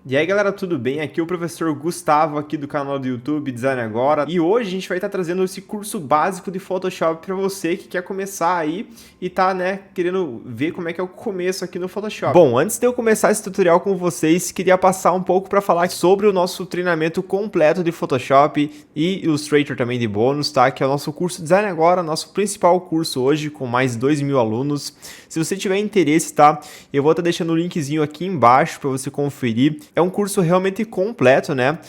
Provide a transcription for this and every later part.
E aí galera, tudo bem? Aqui é o professor Gustavo aqui do canal do YouTube Design Agora, e hoje a gente vai estar trazendo esse curso básico de Photoshop para você que quer começar aí e tá, querendo ver como é que é o começo aqui no Photoshop. Bom, antes de eu começar esse tutorial com vocês, queria passar um pouco para falar sobre o nosso treinamento completo de Photoshop e Illustrator também de bônus, tá? Que é o nosso curso Design Agora, nosso principal curso hoje com mais 2.000 alunos. Se você tiver interesse, tá? Eu vou estar deixando o linkzinho aqui embaixo para você conferir. É um curso realmente completo, né?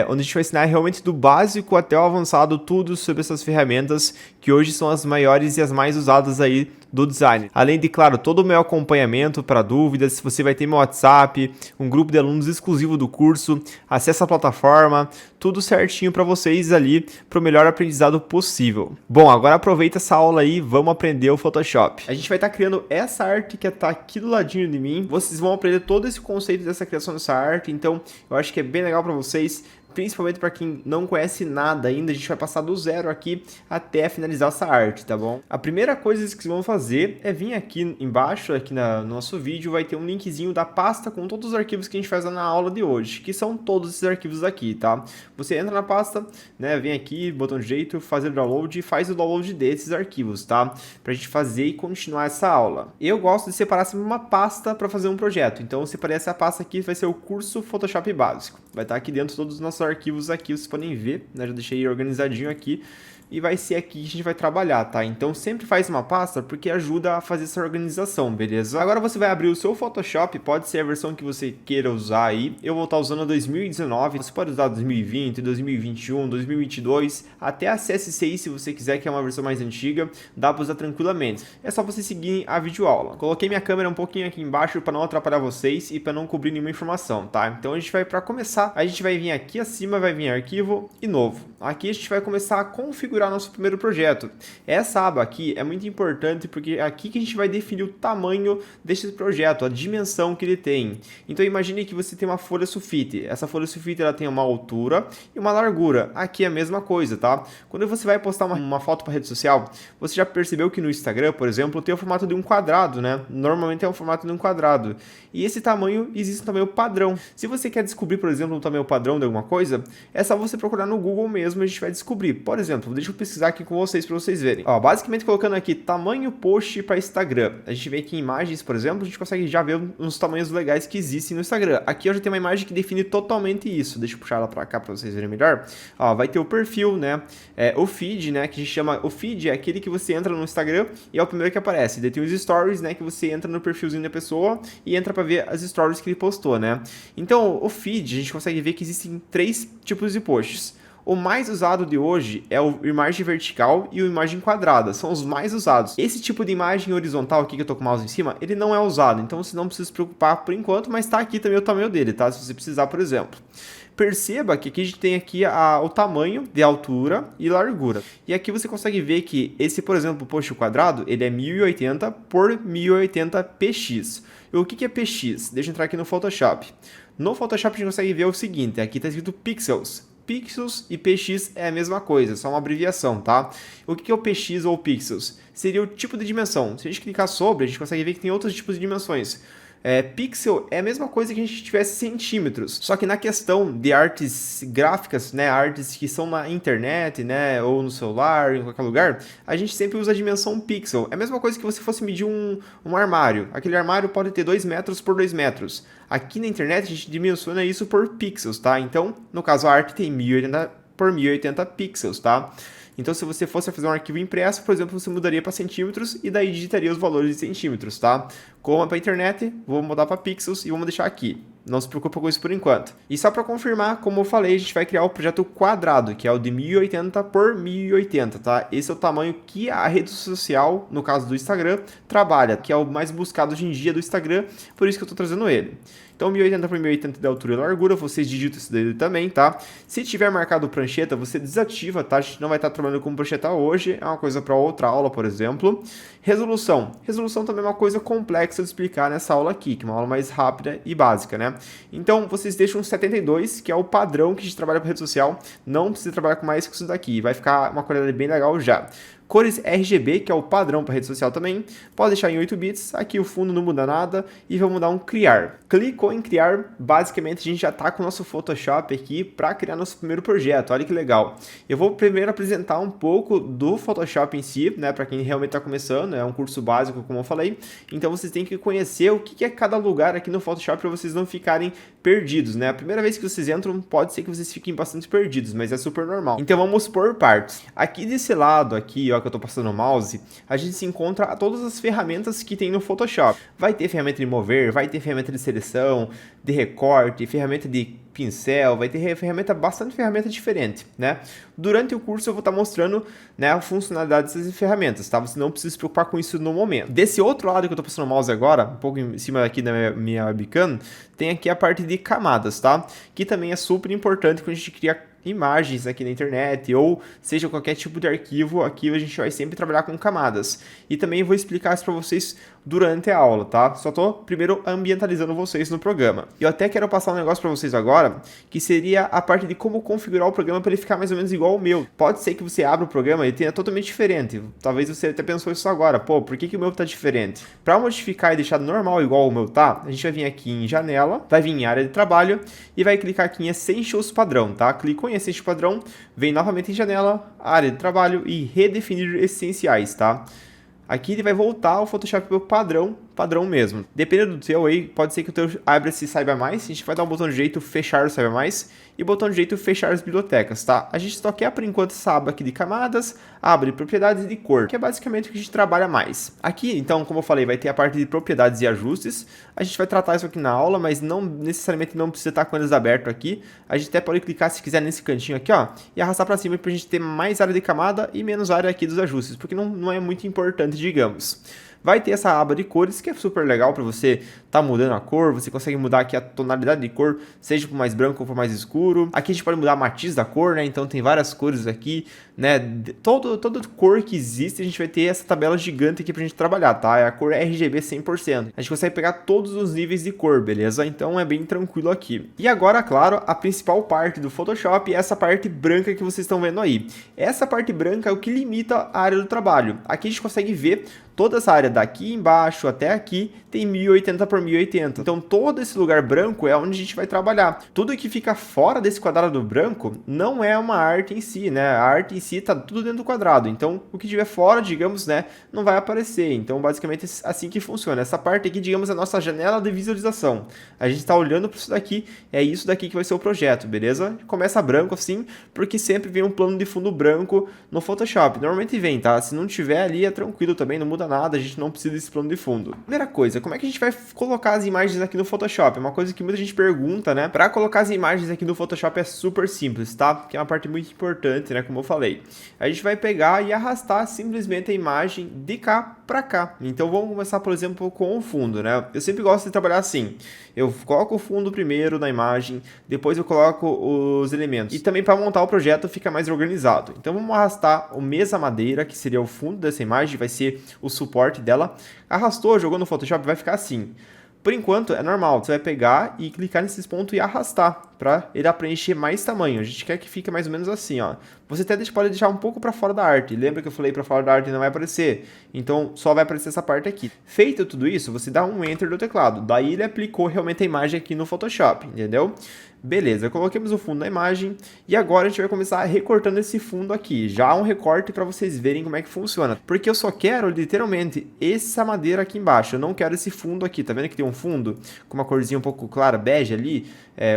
Onde a gente vai ensinar realmente do básico até o avançado tudo sobre essas ferramentas que hoje são as maiores e as mais usadas aí do design. Além de, claro, todo o meu acompanhamento para dúvidas, você vai ter meu WhatsApp, um grupo de alunos exclusivo do curso, acesso à plataforma, tudo certinho para vocês ali para o melhor aprendizado possível. Bom, agora aproveita essa aula aí, vamos aprender o Photoshop. A gente vai estar criando essa arte que está aqui do ladinho de mim. Vocês vão aprender todo esse conceito dessa criação dessa arte, então eu acho que é bem legal para vocês. Principalmente para quem não conhece nada ainda, a gente vai passar do zero aqui até finalizar essa arte, tá bom? A primeira coisa que vocês vão fazer é vir aqui embaixo, aqui no nosso vídeo, vai ter um linkzinho da pasta com todos os arquivos que a gente faz na aula de hoje, que são todos esses arquivos aqui, tá? Você entra na pasta, né, vem aqui, botão direito, fazer download e faz o download desses arquivos, tá? Pra gente fazer e continuar essa aula. Eu gosto de separar sempre uma pasta para fazer um projeto, então eu separei essa pasta aqui, vai ser o curso Photoshop básico. Vai estar aqui dentro todos os nossos arquivos aqui, vocês podem ver, né? Já deixei organizadinho aqui. E vai ser aqui que a gente vai trabalhar, tá? Então sempre faz uma pasta porque ajuda a fazer essa organização, beleza? Agora você vai abrir o seu Photoshop, pode ser a versão que você queira usar aí. Eu vou estar usando a 2019, você pode usar 2020, 2021, 2022, até a CS6 se você quiser, que é uma versão mais antiga, dá para usar tranquilamente. É só você seguir a videoaula. Coloquei minha câmera um pouquinho aqui embaixo para não atrapalhar vocês e para não cobrir nenhuma informação, tá? Então a gente vai, para começar, a gente vai vir aqui acima, vai vir arquivo e novo. Aqui a gente vai começar a configurar nosso primeiro projeto. Essa aba aqui é muito importante porque é aqui que a gente vai definir o tamanho desse projeto, a dimensão que ele tem. Então imagine que você tem uma folha sulfite. Essa folha sulfite ela tem uma altura e uma largura. Aqui é a mesma coisa, tá? Quando você vai postar uma foto para rede social, você já percebeu que no Instagram, por exemplo, tem o formato de um quadrado, né? Normalmente é o formato de um quadrado. E esse tamanho existe um tamanho padrão. Se você quer descobrir, por exemplo, um tamanho padrão de alguma coisa, é só você procurar no Google mesmo e a gente vai descobrir. Por exemplo, deixa eu pesquisar aqui com vocês para vocês verem. Ó, basicamente colocando aqui tamanho post para Instagram. A gente vem aqui em imagens, por exemplo, a gente consegue já ver uns tamanhos legais que existem no Instagram. Aqui eu já tenho uma imagem que define totalmente isso. Deixa eu puxar ela para cá para vocês verem melhor. Ó, vai ter o perfil, né? O feed, né? Que a gente chama... O feed é aquele que você entra no Instagram e é o primeiro que aparece. Daí tem os stories, né? Que você entra no perfilzinho da pessoa e entra para ver as stories que ele postou, né? Então, o feed, a gente consegue ver que existem 3 tipos de posts. O mais usado de hoje é o imagem vertical e o imagem quadrada, são os mais usados. Esse tipo de imagem horizontal aqui que eu tô com o mouse em cima, ele não é usado, então você não precisa se preocupar por enquanto, mas tá aqui também o tamanho dele, tá? Se você precisar, por exemplo. Perceba que aqui a gente tem aqui o tamanho de altura e largura. E aqui você consegue ver que esse, por exemplo, post quadrado, ele é 1080 por 1080 px. E o que é px? Deixa eu entrar aqui no Photoshop. No Photoshop a gente consegue ver o seguinte, aqui está escrito pixels. Pixels e px é a mesma coisa, só uma abreviação, tá? O que é o px ou pixels? Seria o tipo de dimensão. Se a gente clicar sobre, a gente consegue ver que tem outros tipos de dimensões. Pixel é a mesma coisa que a gente tivesse centímetros, só que na questão de artes gráficas, né, artes que são na internet, né, ou no celular, em qualquer lugar, a gente sempre usa a dimensão pixel. É a mesma coisa que você fosse medir um armário. Aquele armário pode ter 2 metros por 2 metros. Aqui na internet a gente dimensiona isso por pixels, tá? Então, no caso, a arte tem 1080 por 1080 pixels, tá? Então, se você fosse fazer um arquivo impresso, por exemplo, você mudaria para centímetros e daí digitaria os valores de centímetros, tá? Como é para a internet, vou mudar para pixels e vamos deixar aqui. Não se preocupe com isso por enquanto. E só para confirmar, como eu falei, a gente vai criar o projeto quadrado, que é o de 1080 por 1080, tá? Esse é o tamanho que a rede social, no caso do Instagram, trabalha, que é o mais buscado hoje em dia do Instagram, por isso que eu estou trazendo ele. Então, 1080 por 1080 de altura e largura, vocês digitam isso daí também, tá? Se tiver marcado prancheta, você desativa, tá? A gente não vai estar trabalhando com prancheta hoje, é uma coisa para outra aula, por exemplo. Resolução. Resolução também é uma coisa complexa de explicar nessa aula aqui, que é uma aula mais rápida e básica, né? Então, vocês deixam 72, que é o padrão que a gente trabalha para rede social. Não precisa trabalhar com mais que isso daqui, vai ficar uma qualidade bem legal já. cores RGB, que é o padrão para rede social também, pode deixar em 8 bits, aqui o fundo não muda nada e vamos dar um criar. Clicou em criar, basicamente a gente já está com o nosso Photoshop aqui para criar nosso primeiro projeto, olha que legal. Eu vou primeiro apresentar um pouco do Photoshop em si, né, para quem realmente está começando, é um curso básico como eu falei, então vocês têm que conhecer o que é cada lugar aqui no Photoshop para vocês não ficarem perdidos, né, a primeira vez que vocês entram pode ser que vocês fiquem bastante perdidos, mas é super normal. Então vamos por partes. Aqui desse lado aqui, ó, que eu tô passando o mouse, a gente se encontra todas as ferramentas que tem no Photoshop. Vai ter ferramenta de mover, vai ter ferramenta de seleção, de recorte, ferramenta de pincel, vai ter bastante ferramenta diferente, né? Durante o curso eu vou estar mostrando, né, a funcionalidade dessas ferramentas, tá? Você não precisa se preocupar com isso no momento. Desse outro lado que eu tô passando o mouse agora, um pouco em cima aqui da minha webcam, tem aqui a parte de camadas, tá? Que também é super importante quando a gente cria imagens aqui na internet ou seja qualquer tipo de arquivo, aqui a gente vai sempre trabalhar com camadas. E também vou explicar isso para vocês durante a aula, tá? Só tô primeiro ambientalizando vocês no programa. Eu até quero passar um negócio para vocês agora, que seria a parte de como configurar o programa para ele ficar mais ou menos igual ao meu. Pode ser que você abra o programa e tenha totalmente diferente. Talvez você até pensou isso agora. Pô, por que o meu tá diferente? Para modificar e deixar normal igual o meu tá, a gente vai vir aqui em janela, vai vir em área de trabalho e vai clicar aqui em Essentials padrão, tá? Clicou em Essentials padrão, vem novamente em janela, área de trabalho e redefinir essenciais, tá? Aqui ele vai voltar ao Photoshop pro padrão mesmo. Dependendo do teu aí, pode ser que o teu abra esse Saiba Mais, a gente vai dar um botão direito fechar o Saiba Mais e botão direito fechar as bibliotecas, tá? A gente só quer por enquanto essa aba aqui de camadas, abre propriedades de cor, que é basicamente o que a gente trabalha mais. Aqui, então, como eu falei, vai ter a parte de propriedades e ajustes. A gente vai tratar isso aqui na aula, mas não necessariamente não precisa estar com eles aberto aqui. A gente até pode clicar se quiser nesse cantinho aqui, ó, e arrastar para cima pra gente ter mais área de camada e menos área aqui dos ajustes, porque não é muito importante, digamos. Vai ter essa aba de cores que é super legal para você tá mudando a cor, você consegue mudar aqui a tonalidade de cor, seja para mais branco ou para mais escuro. Aqui a gente pode mudar a matiz da cor, né? Então tem várias cores aqui, né? Toda cor que existe, a gente vai ter essa tabela gigante aqui pra gente trabalhar, tá? É a cor RGB 100%. A gente consegue pegar todos os níveis de cor, beleza? Então é bem tranquilo aqui. E agora, claro, a principal parte do Photoshop é essa parte branca que vocês estão vendo aí. Essa parte branca é o que limita a área do trabalho. Aqui a gente consegue ver toda essa área daqui embaixo até aqui tem 1080 por 1080. Então todo esse lugar branco é onde a gente vai trabalhar. Tudo que fica fora desse quadrado branco não é uma arte em si, né? A arte em si tá tudo dentro do quadrado. Então o que tiver fora, digamos, né, não vai aparecer. Então basicamente é assim que funciona. Essa parte aqui, digamos, é a nossa janela de visualização. A gente está olhando para isso daqui, é isso daqui que vai ser o projeto, beleza? Começa branco assim, porque sempre vem um plano de fundo branco no Photoshop. Normalmente vem, tá? Se não tiver ali é tranquilo também, não muda nada, a gente não precisa desse plano de fundo. Primeira coisa, como é que a gente vai colocar as imagens aqui no Photoshop? É uma coisa que muita gente pergunta, né? Para colocar as imagens aqui no Photoshop é super simples, tá? Que é uma parte muito importante, né? Como eu falei. A gente vai pegar e arrastar simplesmente a imagem de cá para cá. Então vamos começar, por exemplo, com o fundo, né? Eu sempre gosto de trabalhar assim. Eu coloco o fundo primeiro na imagem, depois eu coloco os elementos. E também para montar o projeto fica mais organizado. Então vamos arrastar o mesa madeira, que seria o fundo dessa imagem, vai ser o suporte dela. Arrastou, jogou no Photoshop, vai ficar assim. Por enquanto é normal, você vai pegar e clicar nesses pontos e arrastar para ele preencher mais tamanho. A gente quer que fique mais ou menos assim, ó. Você até pode deixar um pouco para fora da arte. Lembra que eu falei para fora da arte não vai aparecer? Então só vai aparecer essa parte aqui. Feito tudo isso, você dá um Enter no teclado. Daí ele aplicou realmente a imagem aqui no Photoshop, entendeu? Beleza, coloquemos o fundo na imagem e agora a gente vai começar recortando esse fundo aqui. Já um recorte para vocês verem como é que funciona. Porque eu só quero literalmente essa madeira aqui embaixo. Eu não quero esse fundo aqui. Tá vendo que tem um fundo com uma corzinha um pouco clara, bege ali?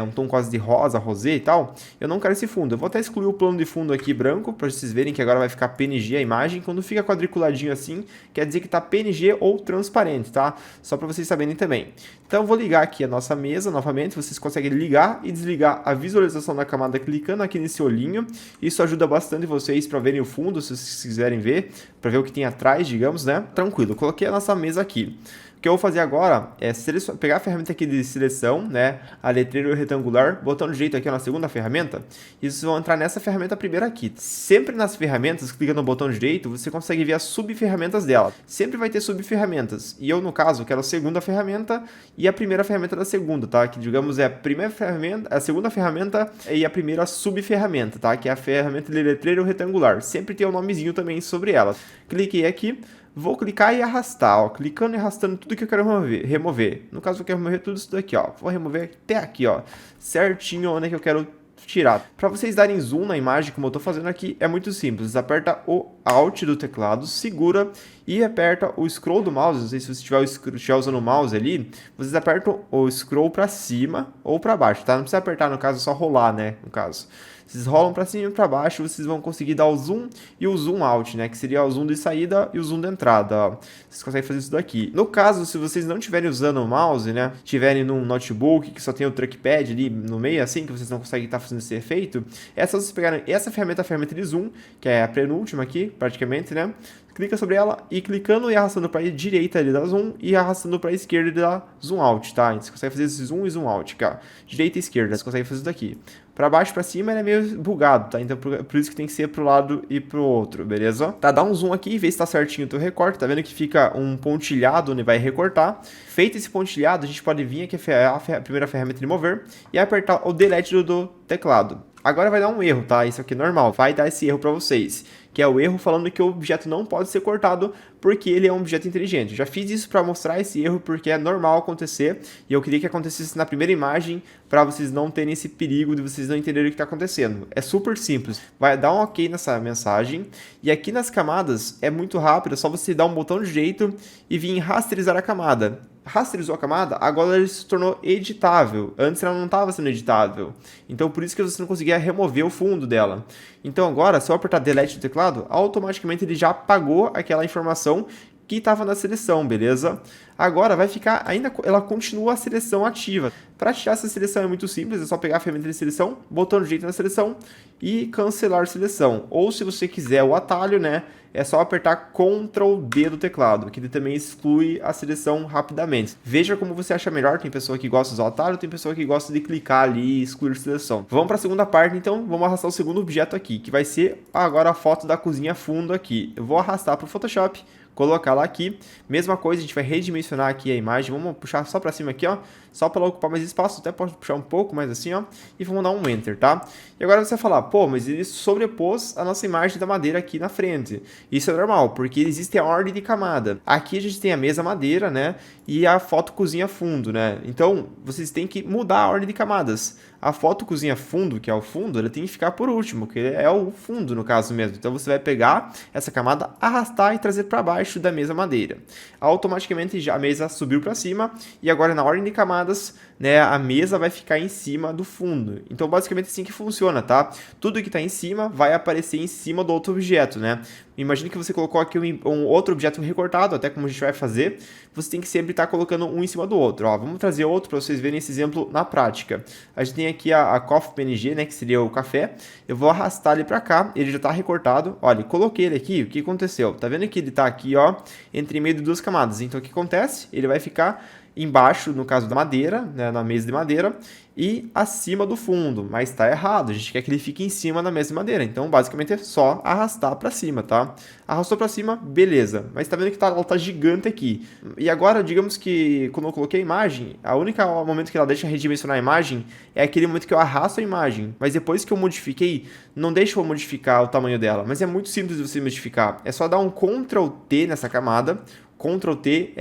Um tom quase de rosa, rosé e tal. Eu não quero esse fundo. Eu vou até excluir o plano de fundo aqui branco para vocês verem que agora vai ficar PNG a imagem. Quando fica quadriculadinho assim, quer dizer que tá PNG ou transparente, tá? Só para vocês saberem também. Então eu vou ligar aqui a nossa mesa novamente. Vocês conseguem ligar e desligar a visualização da camada clicando aqui nesse olhinho. Isso ajuda bastante vocês para verem o fundo, se vocês quiserem ver, para ver o que tem atrás, digamos, né? Tranquilo, coloquei a nossa mesa aqui. que eu vou fazer agora é pegar a ferramenta aqui de seleção, né, a letreiro retangular, botando direito aqui na segunda ferramenta, e vocês vão entrar nessa ferramenta primeira aqui. Sempre nas ferramentas, clica no botão direito, você consegue ver as subferramentas dela. Sempre vai ter subferramentas, e eu, no caso, quero a segunda ferramenta e a primeira ferramenta da segunda, tá? Que, digamos, é a primeira ferramenta, a segunda ferramenta e a primeira subferramenta, tá? Que é a ferramenta de letreiro retangular. Sempre tem um nomezinho também sobre ela. Cliquei aqui. Vou clicar e arrastar, ó, clicando e arrastando tudo que eu quero remover. No caso, eu quero remover tudo isso daqui, ó. Vou remover até aqui, ó, certinho onde é que eu quero tirar. Para vocês darem zoom na imagem, como eu estou fazendo aqui, é muito simples. Aperta o Alt do teclado, segura e aperta o scroll do mouse. Não sei se você estiver usando o mouse ali, vocês apertam o scroll para cima ou para baixo, tá? Não precisa apertar, no caso, é só rolar, né? No caso. Vocês rolam para cima e para baixo, vocês vão conseguir dar o zoom e o zoom out, né? Que seria o zoom de saída e o zoom de entrada, ó. Vocês conseguem fazer isso daqui. No caso, se vocês não estiverem usando o mouse, né? Estiverem num notebook que só tem o trackpad ali no meio, assim, que vocês não conseguem estar fazendo esse efeito, é só vocês pegarem essa ferramenta, a ferramenta de zoom, que é a penúltima aqui, praticamente, né? Clica sobre ela e clicando e arrastando para a direita ele dá zoom e arrastando para a esquerda ele dá zoom out, tá? Você consegue fazer esse zoom e zoom out, cara. Direita e esquerda, você consegue fazer isso daqui. Para baixo e para cima ele é meio bugado, tá? Então por isso que tem que ser pro lado e pro outro, beleza? Tá, dá um zoom aqui e vê se tá certinho o teu recorte. Tá vendo que fica um pontilhado onde vai recortar. Feito esse pontilhado, a gente pode vir aqui a primeira ferramenta de mover e apertar o delete do teclado. Agora vai dar um erro, tá? Isso aqui é normal, vai dar esse erro para vocês, que é o erro falando que o objeto não pode ser cortado porque ele é um objeto inteligente. Eu já fiz isso para mostrar esse erro porque é normal acontecer e eu queria que acontecesse na primeira imagem para vocês não terem esse perigo de vocês não entenderem o que está acontecendo. É super simples, vai dar um ok nessa mensagem e aqui nas camadas é muito rápido, é só você dar um botão direito e vir em rasterizar a camada. Rasterizou a camada, agora ele se tornou editável. Antes ela não estava sendo editável. Então por isso que você não conseguia remover o fundo dela. Então agora, se eu apertar delete no teclado, automaticamente ele já apagou aquela informação que estava na seleção, beleza? Agora vai ficar, ainda ela continua a seleção ativa. Para tirar essa seleção é muito simples, é só pegar a ferramenta de seleção, botão direito na seleção e cancelar seleção. Ou se você quiser o atalho, né, é só apertar Ctrl D do teclado, que ele também exclui a seleção rapidamente. Veja como você acha melhor, tem pessoa que gosta de usar o atalho, tem pessoa que gosta de clicar ali e excluir seleção. Vamos para a segunda parte, então, vamos arrastar o segundo objeto aqui, que vai ser agora a foto da cozinha fundo aqui. Eu vou arrastar para o Photoshop, colocar lá aqui, mesma coisa, a gente vai redimensionar aqui a imagem, vamos puxar só para cima aqui, ó, só para ela ocupar mais espaço, até pode puxar um pouco mais assim, ó, e vamos dar um Enter, tá? E agora você vai falar, pô, mas ele sobrepôs a nossa imagem da madeira aqui na frente. Isso é normal, porque existe a ordem de camada. Aqui a gente tem a mesa madeira, né, e a foto cozinha fundo, né, então vocês têm que mudar a ordem de camadas. A foto cozinha fundo, que é o fundo, ela tem que ficar por último, que é o fundo no caso mesmo. Então você vai pegar essa camada, arrastar e trazer para baixo da mesa madeira. Automaticamente já a mesa subiu para cima e agora na ordem de camadas, né, a mesa vai ficar em cima do fundo. Então basicamente assim que funciona, tá? Tudo que está em cima vai aparecer em cima do outro objeto, né? Imagine que você colocou aqui um outro objeto recortado, até como a gente vai fazer, você tem que sempre estar colocando um em cima do outro. Ó, vamos trazer outro para vocês verem esse exemplo na prática. A gente tem aqui a Coffee PNG, né, que seria o café. Eu vou arrastar ele para cá, ele já está recortado. Olha, coloquei ele aqui, o que aconteceu? Tá vendo que ele está aqui, ó, entre meio de duas camadas. Então o que acontece? Ele vai ficar embaixo, no caso da madeira, né, na mesa de madeira, e acima do fundo, mas está errado, a gente quer que ele fique em cima da mesa de madeira, então basicamente é só arrastar para cima, tá? Arrastou para cima, beleza, mas tá vendo que ela tá gigante aqui, e agora digamos que quando eu coloquei a imagem, a única momento que ela deixa redimensionar a imagem é aquele momento que eu arrasto a imagem, mas depois que eu modifiquei, não deixa eu modificar o tamanho dela, mas é muito simples de você modificar, é só dar um Ctrl T nessa camada, Ctrl T,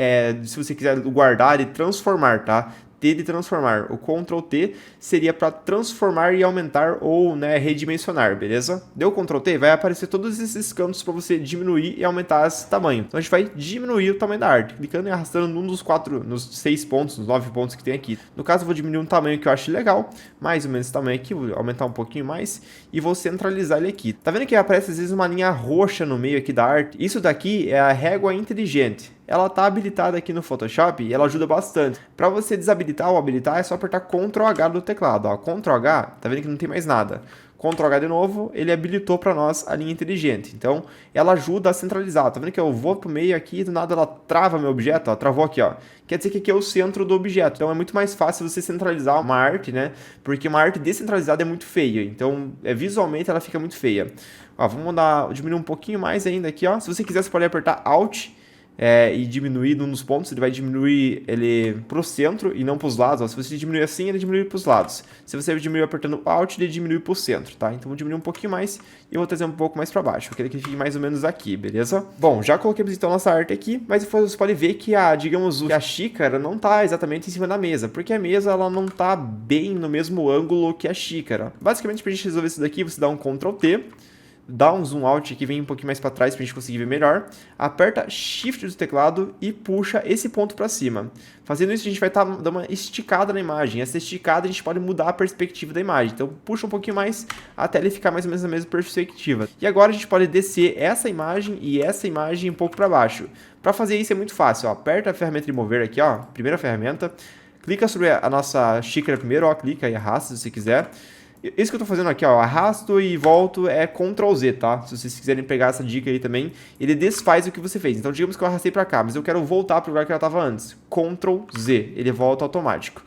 se você quiser guardar e transformar, tá? T de transformar. O Ctrl T seria para transformar e aumentar ou, né, redimensionar, beleza? Deu Ctrl T, vai aparecer todos esses cantos para você diminuir e aumentar esse tamanho. Então a gente vai diminuir o tamanho da arte, clicando e arrastando num dos 6 pontos, nos 9 pontos que tem aqui. No caso, eu vou diminuir um tamanho que eu acho legal, mais ou menos esse tamanho aqui, vou aumentar um pouquinho mais e vou centralizar ele aqui. Tá vendo que aparece às vezes uma linha roxa no meio aqui da arte? Isso daqui é a régua inteligente. Ela está habilitada aqui no Photoshop e ela ajuda bastante. Para você desabilitar ou habilitar, é só apertar Ctrl H do teclado. Ó. Ctrl H, tá vendo que não tem mais nada. Ctrl H de novo, ele habilitou para nós a linha inteligente. Então, ela ajuda a centralizar. Tá vendo que eu vou pro meio aqui e do nada ela trava meu objeto, ó, travou aqui, ó. Quer dizer que aqui é o centro do objeto. Então, é muito mais fácil você centralizar uma arte, né? Porque uma arte descentralizada é muito feia. Então, visualmente ela fica muito feia. Ó, vamos diminuir um pouquinho mais ainda aqui, ó. Se você quiser, você pode apertar Alt e diminuir num dos pontos, ele vai diminuir ele pro centro e não pros lados, ó. Se você diminuir assim, ele diminui pros lados. Se você diminuir apertando Alt, ele diminui pro centro, tá? Então vou diminuir um pouquinho mais e eu vou trazer um pouco mais para baixo. Eu quero que ele fique mais ou menos aqui, beleza? Bom, já coloquemos então nossa arte aqui, mas você pode ver que digamos, a xícara não tá exatamente em cima da mesa, porque a mesa ela não tá bem no mesmo ângulo que a xícara. Basicamente, pra gente resolver isso daqui, você dá um Ctrl T, dá um zoom out aqui, vem um pouquinho mais para trás para a gente conseguir ver melhor, aperta Shift do teclado e puxa esse ponto para cima. Fazendo isso, a gente vai estar dando uma esticada na imagem. Essa esticada a gente pode mudar a perspectiva da imagem. Então puxa um pouquinho mais até ele ficar mais ou menos na mesma perspectiva. E agora a gente pode descer essa imagem e essa imagem um pouco para baixo. Para fazer isso é muito fácil, ó. Aperta a ferramenta de mover aqui, ó, primeira ferramenta, clica sobre a nossa xícara primeiro, ó, clica e arrasta se você quiser. Isso que eu tô fazendo aqui, ó, arrasto e volto é Ctrl Z, tá? Se vocês quiserem pegar essa dica aí também, ele desfaz o que você fez. Então, digamos que eu arrastei pra cá, mas eu quero voltar pro lugar que ela tava antes. Ctrl Z, ele volta automático.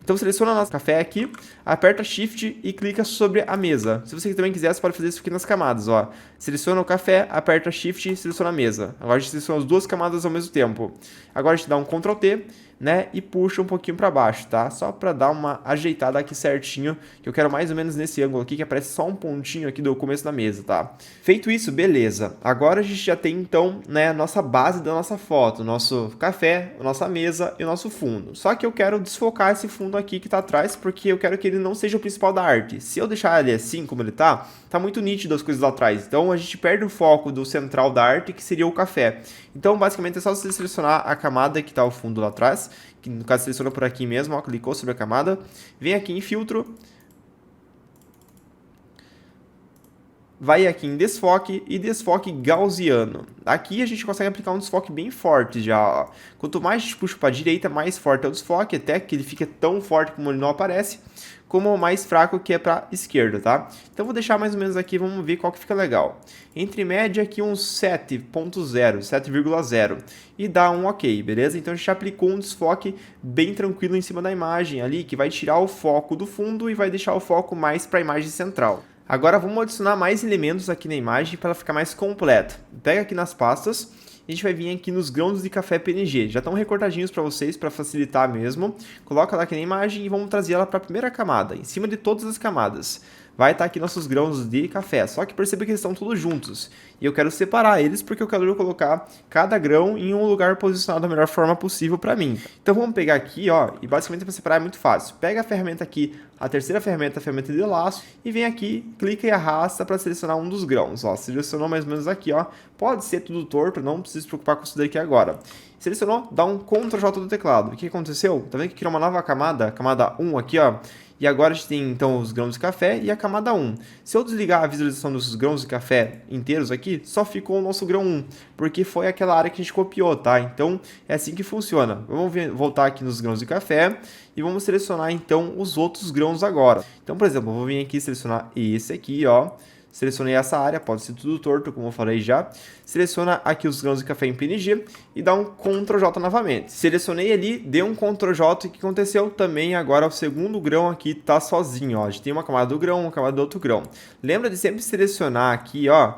Então, seleciona o nosso café aqui, aperta Shift e clica sobre a mesa. Se você também quiser, você pode fazer isso aqui nas camadas, ó. Seleciona o café, aperta Shift e seleciona a mesa. Agora a gente seleciona as duas camadas ao mesmo tempo. Agora a gente dá um Ctrl T, né, e puxa um pouquinho para baixo, tá? Só para dar uma ajeitada aqui certinho, que eu quero mais ou menos nesse ângulo aqui, que aparece só um pontinho aqui do começo da mesa, tá? Feito isso, beleza. Agora a gente já tem, então, né, a nossa base da nossa foto, nosso café, a nossa mesa e o nosso fundo. Só que eu quero desfocar esse fundo aqui que tá atrás, porque eu quero que ele não seja o principal da arte. Se eu deixar ele assim, como ele tá muito nítido as coisas lá atrás. Então a gente perde o foco do central da arte, que seria o café. Então, basicamente, é só você selecionar a camada que tá ao fundo lá atrás, que no caso seleciona por aqui mesmo, ó, clicou sobre a camada, vem aqui em filtro, vai aqui em desfoque e desfoque gaussiano. Aqui a gente consegue aplicar um desfoque bem forte já, ó. Quanto mais a gente puxa para a direita, mais forte é o desfoque, até que ele fica tão forte como ele não aparece, como o mais fraco que é para esquerda, tá? Então vou deixar mais ou menos aqui, vamos ver qual que fica legal. Entre média aqui uns 7.0, 7,0 e dá um ok, beleza? Então a gente aplicou um desfoque bem tranquilo em cima da imagem ali, que vai tirar o foco do fundo e vai deixar o foco mais para a imagem central. Agora vamos adicionar mais elementos aqui na imagem para ela ficar mais completa. Pega aqui nas pastas, a gente vai vir aqui nos grãos de café PNG. Já estão recortadinhos para vocês, para facilitar mesmo. Coloca ela aqui na imagem e vamos trazer ela para a primeira camada, em cima de todas as camadas. Vai estar aqui nossos grãos de café, só que perceba que eles estão todos juntos. E eu quero separar eles porque eu quero colocar cada grão em um lugar posicionado da melhor forma possível para mim. Então vamos pegar aqui, ó, e basicamente para separar é muito fácil. Pega a ferramenta aqui, a terceira ferramenta, a ferramenta de laço, e vem aqui, clica e arrasta para selecionar um dos grãos. Ó, selecionou mais ou menos aqui, ó. Pode ser tudo torto, não precisa se preocupar com isso daqui agora. Selecionou, dá um Ctrl J do teclado. O que aconteceu? Tá vendo que criou uma nova camada, camada 1 aqui, ó. E agora a gente tem então os grãos de café e a camada 1. Se eu desligar a visualização dos grãos de café inteiros aqui, só ficou o nosso grão 1, porque foi aquela área que a gente copiou, tá? Então é assim que funciona. Vamos voltar aqui nos grãos de café e vamos selecionar então os outros grãos agora. Então, por exemplo, eu vou vir aqui selecionar esse aqui, ó. Selecionei essa área, pode ser tudo torto, como eu falei já. Seleciona aqui os grãos de café em PNG e dá um Ctrl J novamente. Selecionei ali, dei um Ctrl J e o que aconteceu também agora o segundo grão aqui tá sozinho, ó. A gente tem uma camada do grão, uma camada do outro grão. Lembra de sempre selecionar aqui, ó,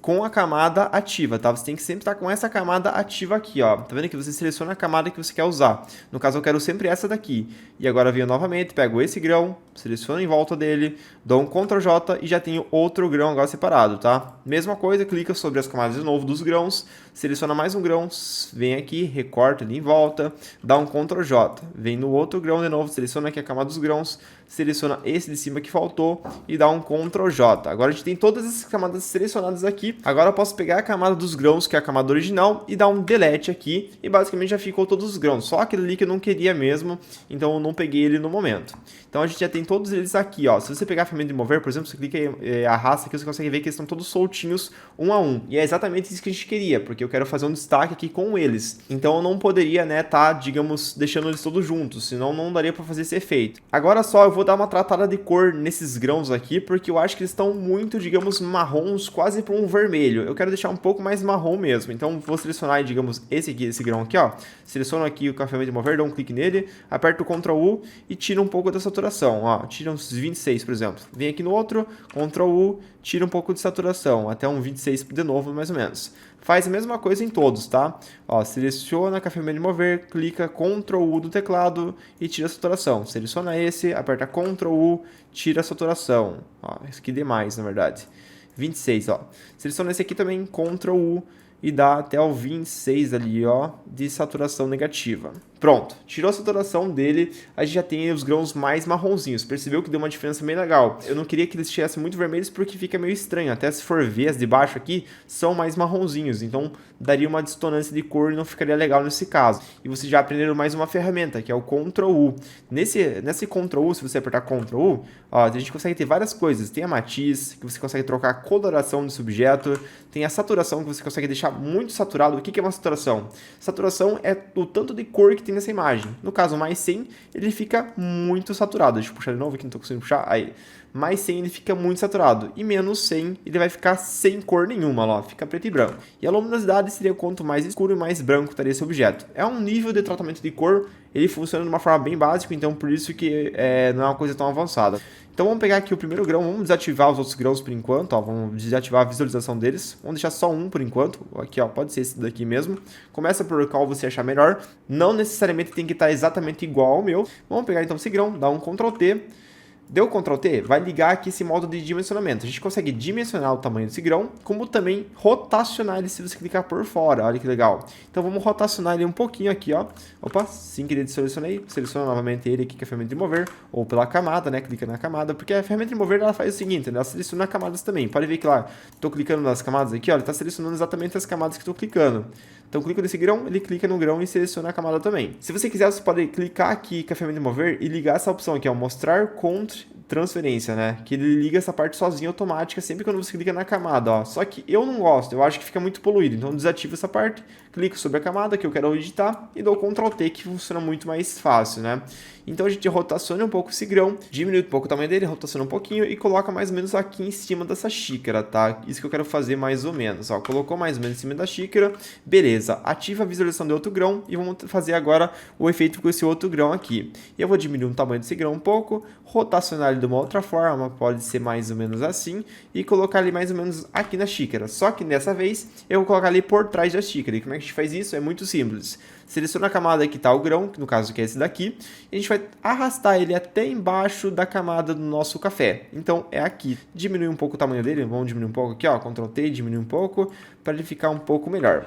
com a camada ativa, tá? Você tem que sempre estar com essa camada ativa aqui, ó. Tá vendo que você seleciona a camada que você quer usar. No caso, eu quero sempre essa daqui. E agora venho novamente, pego esse grão, seleciono em volta dele, dou um Ctrl J e já tenho outro grão agora separado, tá? Mesma coisa, clica sobre as camadas de novo dos grãos, seleciona mais um grão, vem aqui, recorta ali em volta, dá um Ctrl J, vem no outro grão de novo, seleciona aqui a camada dos grãos, seleciona esse de cima que faltou e dá um Ctrl J. Agora a gente tem todas essas camadas selecionadas aqui. Agora eu posso pegar a camada dos grãos, que é a camada original, e dar um delete aqui e basicamente já ficou todos os grãos. Só aquele ali que eu não queria mesmo, então eu não peguei ele no momento. Então a gente já tem todos eles aqui, ó. Se você pegar a ferramenta de mover, por exemplo, você clica e arrasta aqui, você consegue ver que eles estão todos soltinhos, um a um. E é exatamente isso que a gente queria, porque porque eu quero fazer um destaque aqui com eles. Então eu não poderia, né, tá, digamos, deixando eles todos juntos, senão não daria para fazer esse efeito. Agora só eu vou dar uma tratada de cor nesses grãos aqui, porque eu acho que eles estão muito, digamos, marrons, quase para um vermelho. Eu quero deixar um pouco mais marrom mesmo. Então vou selecionar, digamos, esse grão aqui, ó. Seleciono aqui o café de mover, dou um clique nele, aperto o Ctrl U e tira um pouco da saturação, ó. Tira uns 26, por exemplo. Vem aqui no outro, Ctrl U, tira um pouco de saturação, até um 26 de novo, mais ou menos. Faz a mesma coisa em todos, tá? Ó, seleciona café de mover, clica Ctrl U do teclado e tira a saturação. Seleciona esse, aperta Ctrl U, tira a saturação. Ó, esse aqui demais, na verdade. 26, ó. Seleciona esse aqui também, Ctrl U, e dá até o 26 ali, ó, de saturação negativa. Pronto, tirou a saturação dele, a gente já tem os grãos mais marronzinhos. Percebeu que deu uma diferença bem legal. Eu não queria que eles estivessem muito vermelhos porque fica meio estranho. Até se for ver as de baixo aqui, são mais marronzinhos. Então daria uma dissonância de cor e não ficaria legal nesse caso. E vocês já aprenderam mais uma ferramenta, que é o Ctrl U. Nesse Ctrl U, se você apertar Ctrl U, ó, a gente consegue ter várias coisas. Tem a matiz, que você consegue trocar a coloração desse objeto. Tem a saturação, que você consegue deixar muito saturado. O que é uma saturação? Saturação é o tanto de cor que tem nessa imagem. No caso, mais 100, ele fica muito saturado. Deixa eu puxar de novo aqui, não estou conseguindo puxar. Aí. Mais 100 ele fica muito saturado. E menos 100 ele vai ficar sem cor nenhuma, ó. Fica preto e branco. E a luminosidade seria quanto mais escuro e mais branco estaria esse objeto. É um nível de tratamento de cor. Ele funciona de uma forma bem básica, então por isso que não é uma coisa tão avançada. Então vamos pegar aqui o primeiro grão, vamos desativar os outros grãos por enquanto, ó, vamos desativar a visualização deles, vamos deixar só um por enquanto, aqui ó, pode ser esse daqui mesmo, começa por qual você achar melhor, não necessariamente tem que estar exatamente igual ao meu, vamos pegar então esse grão, dar um Ctrl T, deu Ctrl T, vai ligar aqui esse modo de dimensionamento. A gente consegue dimensionar o tamanho desse grão, como também rotacionar ele se você clicar por fora. Olha que legal. Então vamos rotacionar ele um pouquinho aqui, ó. Opa, sem querer selecionei. Seleciona novamente ele aqui com a ferramenta de mover, ou pela camada, né? Clica na camada, porque a ferramenta de mover ela faz o seguinte, ela seleciona camadas também. Pode ver que lá, estou clicando nas camadas aqui, ó, ele está selecionando exatamente as camadas que estou clicando. Então clica nesse grão, ele clica no grão e seleciona a camada também. Se você quiser, você pode clicar aqui com a ferramenta de mover e ligar essa opção aqui, ó, mostrar transferência, né? Que ele liga essa parte sozinho automática sempre quando você clica na camada, ó. Só que eu não gosto, eu acho que fica muito poluído. Então desativo essa parte, clico sobre a camada que eu quero editar e dou Ctrl T, que funciona muito mais fácil, né? Então a gente rotaciona um pouco esse grão, diminui um pouco o tamanho dele, rotaciona um pouquinho e coloca mais ou menos aqui em cima dessa xícara, tá? Isso que eu quero fazer mais ou menos, ó. Colocou mais ou menos em cima da xícara, beleza. Ativa a visualização de outro grão e vamos fazer agora o efeito com esse outro grão aqui. E eu vou diminuir o tamanho desse grão um pouco, rotacionar ele de uma outra forma, pode ser mais ou menos assim, e colocar ele mais ou menos aqui na xícara. Só que dessa vez eu vou colocar ele por trás da xícara. E como é que a gente faz isso? É muito simples. Seleciona a camada que está o grão, que no caso que é esse daqui, e a gente vai arrastar ele até embaixo da camada do nosso café. Então é aqui. Diminui um pouco o tamanho dele, vamos diminuir um pouco aqui, ó, Ctrl T, diminuir um pouco, para ele ficar um pouco melhor.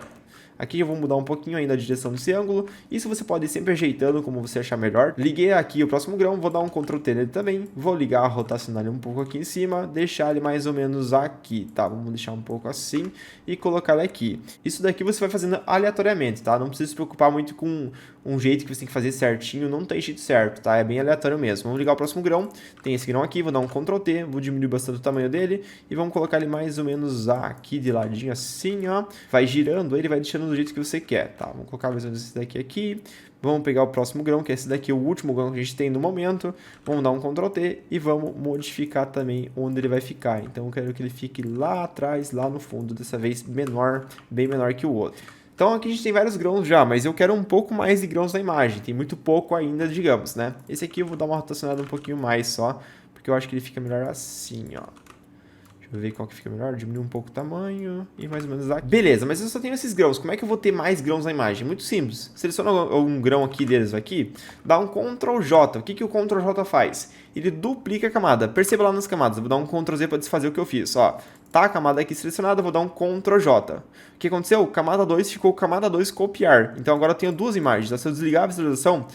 Aqui eu vou mudar um pouquinho ainda a direção desse ângulo. Isso você pode ir sempre ajeitando como você achar melhor. Liguei aqui o próximo grão, vou dar um Ctrl T nele também. Vou ligar, rotacionar ele um pouco aqui em cima, deixar ele mais ou menos aqui, tá? Vamos deixar um pouco assim e colocar ele aqui. Isso daqui você vai fazendo aleatoriamente, tá? Não precisa se preocupar muito com um jeito que você tem que fazer certinho, não tem jeito certo, tá? É bem aleatório mesmo. Vamos ligar o próximo grão. Tem esse grão aqui, vou dar um Ctrl T, vou diminuir bastante o tamanho dele e vamos colocar ele mais ou menos aqui de ladinho assim, ó. Vai girando ele, vai deixando do jeito que você quer, tá? Vamos colocar mais ou menos esse daqui aqui. Vamos pegar o próximo grão, que é esse daqui, o último grão que a gente tem no momento. Vamos dar um Ctrl T e vamos modificar também onde ele vai ficar. Então eu quero que ele fique lá atrás, lá no fundo, dessa vez menor, bem menor que o outro. Então aqui a gente tem vários grãos já, mas eu quero um pouco mais de grãos na imagem. Tem muito pouco ainda, digamos, né? Esse aqui eu vou dar uma rotacionada um pouquinho mais só, porque eu acho que ele fica melhor assim, ó. Deixa eu ver qual que fica melhor, diminuir um pouco o tamanho e mais ou menos aqui. Beleza, mas eu só tenho esses grãos, como é que eu vou ter mais grãos na imagem? Muito simples, seleciona um grão aqui deles aqui, dá um Ctrl J, o que o Ctrl J faz? Ele duplica a camada, perceba lá nas camadas, eu vou dar um Ctrl Z para desfazer o que eu fiz, ó. Tá a camada aqui selecionada, eu vou dar um Ctrl J. O que aconteceu? Camada 2 ficou camada 2 copiar, então agora eu tenho duas imagens, se eu desligar a visualização,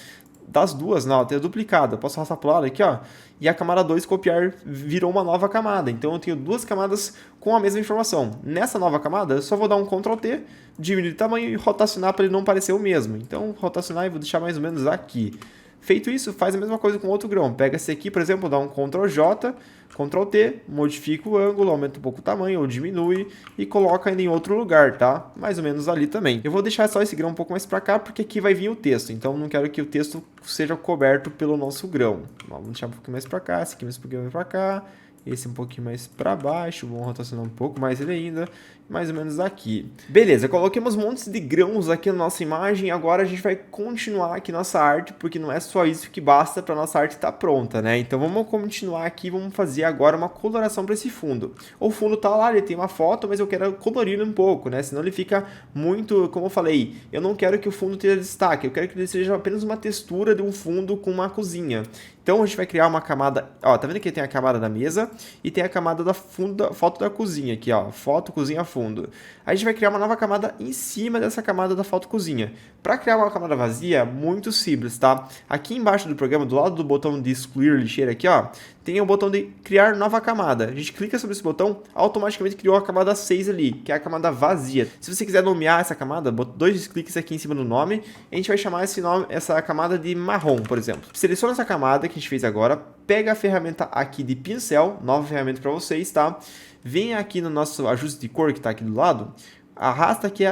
das duas, não, tem duplicada. Eu posso arrastar para o lado aqui, ó. E a camada 2 copiar virou uma nova camada. Então eu tenho duas camadas com a mesma informação. Nessa nova camada, eu só vou dar um Ctrl T, diminuir o tamanho e rotacionar para ele não parecer o mesmo. Então, rotacionar e vou deixar mais ou menos aqui. Feito isso, faz a mesma coisa com outro grão. Pega esse aqui, por exemplo, dá um Ctrl J, Ctrl T, modifica o ângulo, aumenta um pouco o tamanho ou diminui e coloca ele em outro lugar, tá? Mais ou menos ali também. Eu vou deixar só esse grão um pouco mais para cá, porque aqui vai vir o texto. Então, não quero que o texto seja coberto pelo nosso grão. Vamos deixar um pouquinho mais para cá, esse aqui mais um pouquinho mais para cá. Esse um pouquinho mais para baixo, vamos rotacionar um pouco mais ele ainda, mais ou menos aqui. Beleza, coloquemos montes de grãos aqui na nossa imagem, agora a gente vai continuar aqui nossa arte, porque não é só isso que basta para nossa arte estar pronta, né? Então vamos continuar aqui, vamos fazer agora uma coloração para esse fundo. O fundo tá lá, ele tem uma foto, mas eu quero colorir ele um pouco, né? Senão ele fica muito, como eu falei, eu não quero que o fundo tenha destaque, eu quero que ele seja apenas uma textura de um fundo com uma cozinha. Então a gente vai criar uma camada, ó, tá vendo que tem a camada da mesa e tem a camada da foto da cozinha aqui, ó, foto, cozinha, fundo. A gente vai criar uma nova camada em cima dessa camada da foto cozinha. Para criar uma camada vazia, muito simples, tá? Aqui embaixo do programa, do lado do botão de excluir lixeira aqui, ó, tem o botão de criar nova camada. A gente clica sobre esse botão, automaticamente criou a camada 6 ali, que é a camada vazia. Se você quiser nomear essa camada, dois cliques aqui em cima do nome, a gente vai chamar essa camada de marrom, por exemplo. Seleciona essa camada que a gente fez agora, pega a ferramenta aqui de pincel, nova ferramenta para vocês, tá? Vem aqui no nosso ajuste de cor que está aqui do lado, arrasta aqui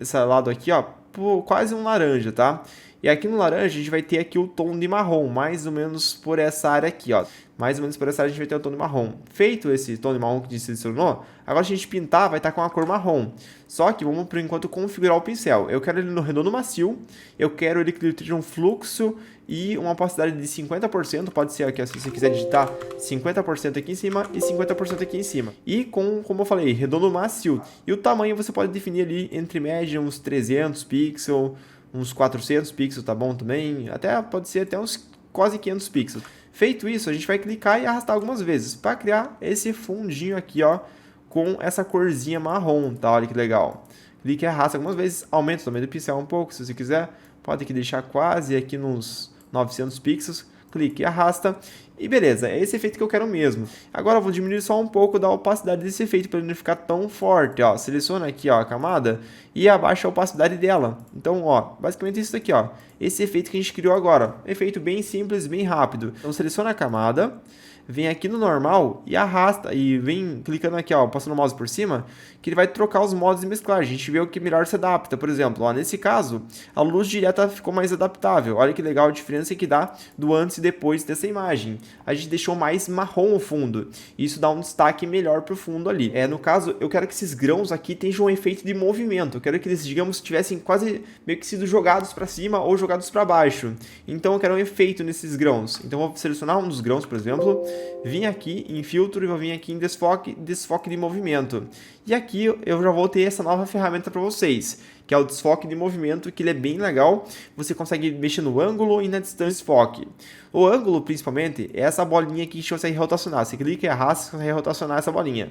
esse lado aqui, ó, por quase um laranja, tá? E aqui no laranja a gente vai ter aqui o tom de marrom, mais ou menos por essa área aqui, ó. Mais ou menos por essa área a gente vai ter o tom de marrom. Feito esse tom de marrom que a gente selecionou, agora se a gente pintar vai estar com a cor marrom. Só que vamos por enquanto configurar o pincel. Eu quero ele no redondo macio, eu quero ele que ele tenha um fluxo e uma opacidade de 50%, pode ser aqui, se você quiser digitar 50% aqui em cima e 50% aqui em cima. E como eu falei, redondo macio. E o tamanho você pode definir ali entre média uns 300 pixels, uns 400 pixels, tá bom também? Até pode ser até uns quase 500 pixels. Feito isso, a gente vai clicar e arrastar algumas vezes para criar esse fundinho aqui, ó, com essa corzinha marrom, tá? Olha que legal. Clique e arrasta algumas vezes, aumenta o tamanho do pincel um pouco, se você quiser. Pode aqui deixar quase aqui nos 900 pixels. Clique e arrasta. E beleza, é esse efeito que eu quero mesmo. Agora eu vou diminuir só um pouco da opacidade desse efeito para ele não ficar tão forte, ó. Seleciona aqui, ó, a camada e abaixa a opacidade dela. Então, ó, basicamente isso daqui, ó. Esse efeito que a gente criou agora. Efeito bem simples, bem rápido. Então seleciona a camada, vem aqui no normal e arrasta e vem clicando aqui, ó, passando o mouse por cima, que ele vai trocar os modos de mesclagem. A gente vê o que melhor se adapta. Por exemplo, ó, nesse caso, a luz direta ficou mais adaptável. Olha que legal a diferença que dá do antes e depois dessa imagem. A gente deixou mais marrom o fundo. Isso dá um destaque melhor pro fundo ali. No caso, eu quero que esses grãos aqui tenham um efeito de movimento. Eu quero que eles, digamos, tivessem quase meio que sido jogados para cima ou jogados para baixo. Então eu quero um efeito nesses grãos. Então eu vou selecionar um dos grãos, por exemplo, vim aqui em filtro e vou vir aqui em desfoque de movimento. E aqui eu já vou ter essa nova ferramenta para vocês, que é o desfoque de movimento, que ele é bem legal. Você consegue mexer no ângulo e na distância de desfoque. O ângulo, principalmente, é essa bolinha aqui que você consegue rotacionar. Você clica e arrasta, você consegue rotacionar essa bolinha.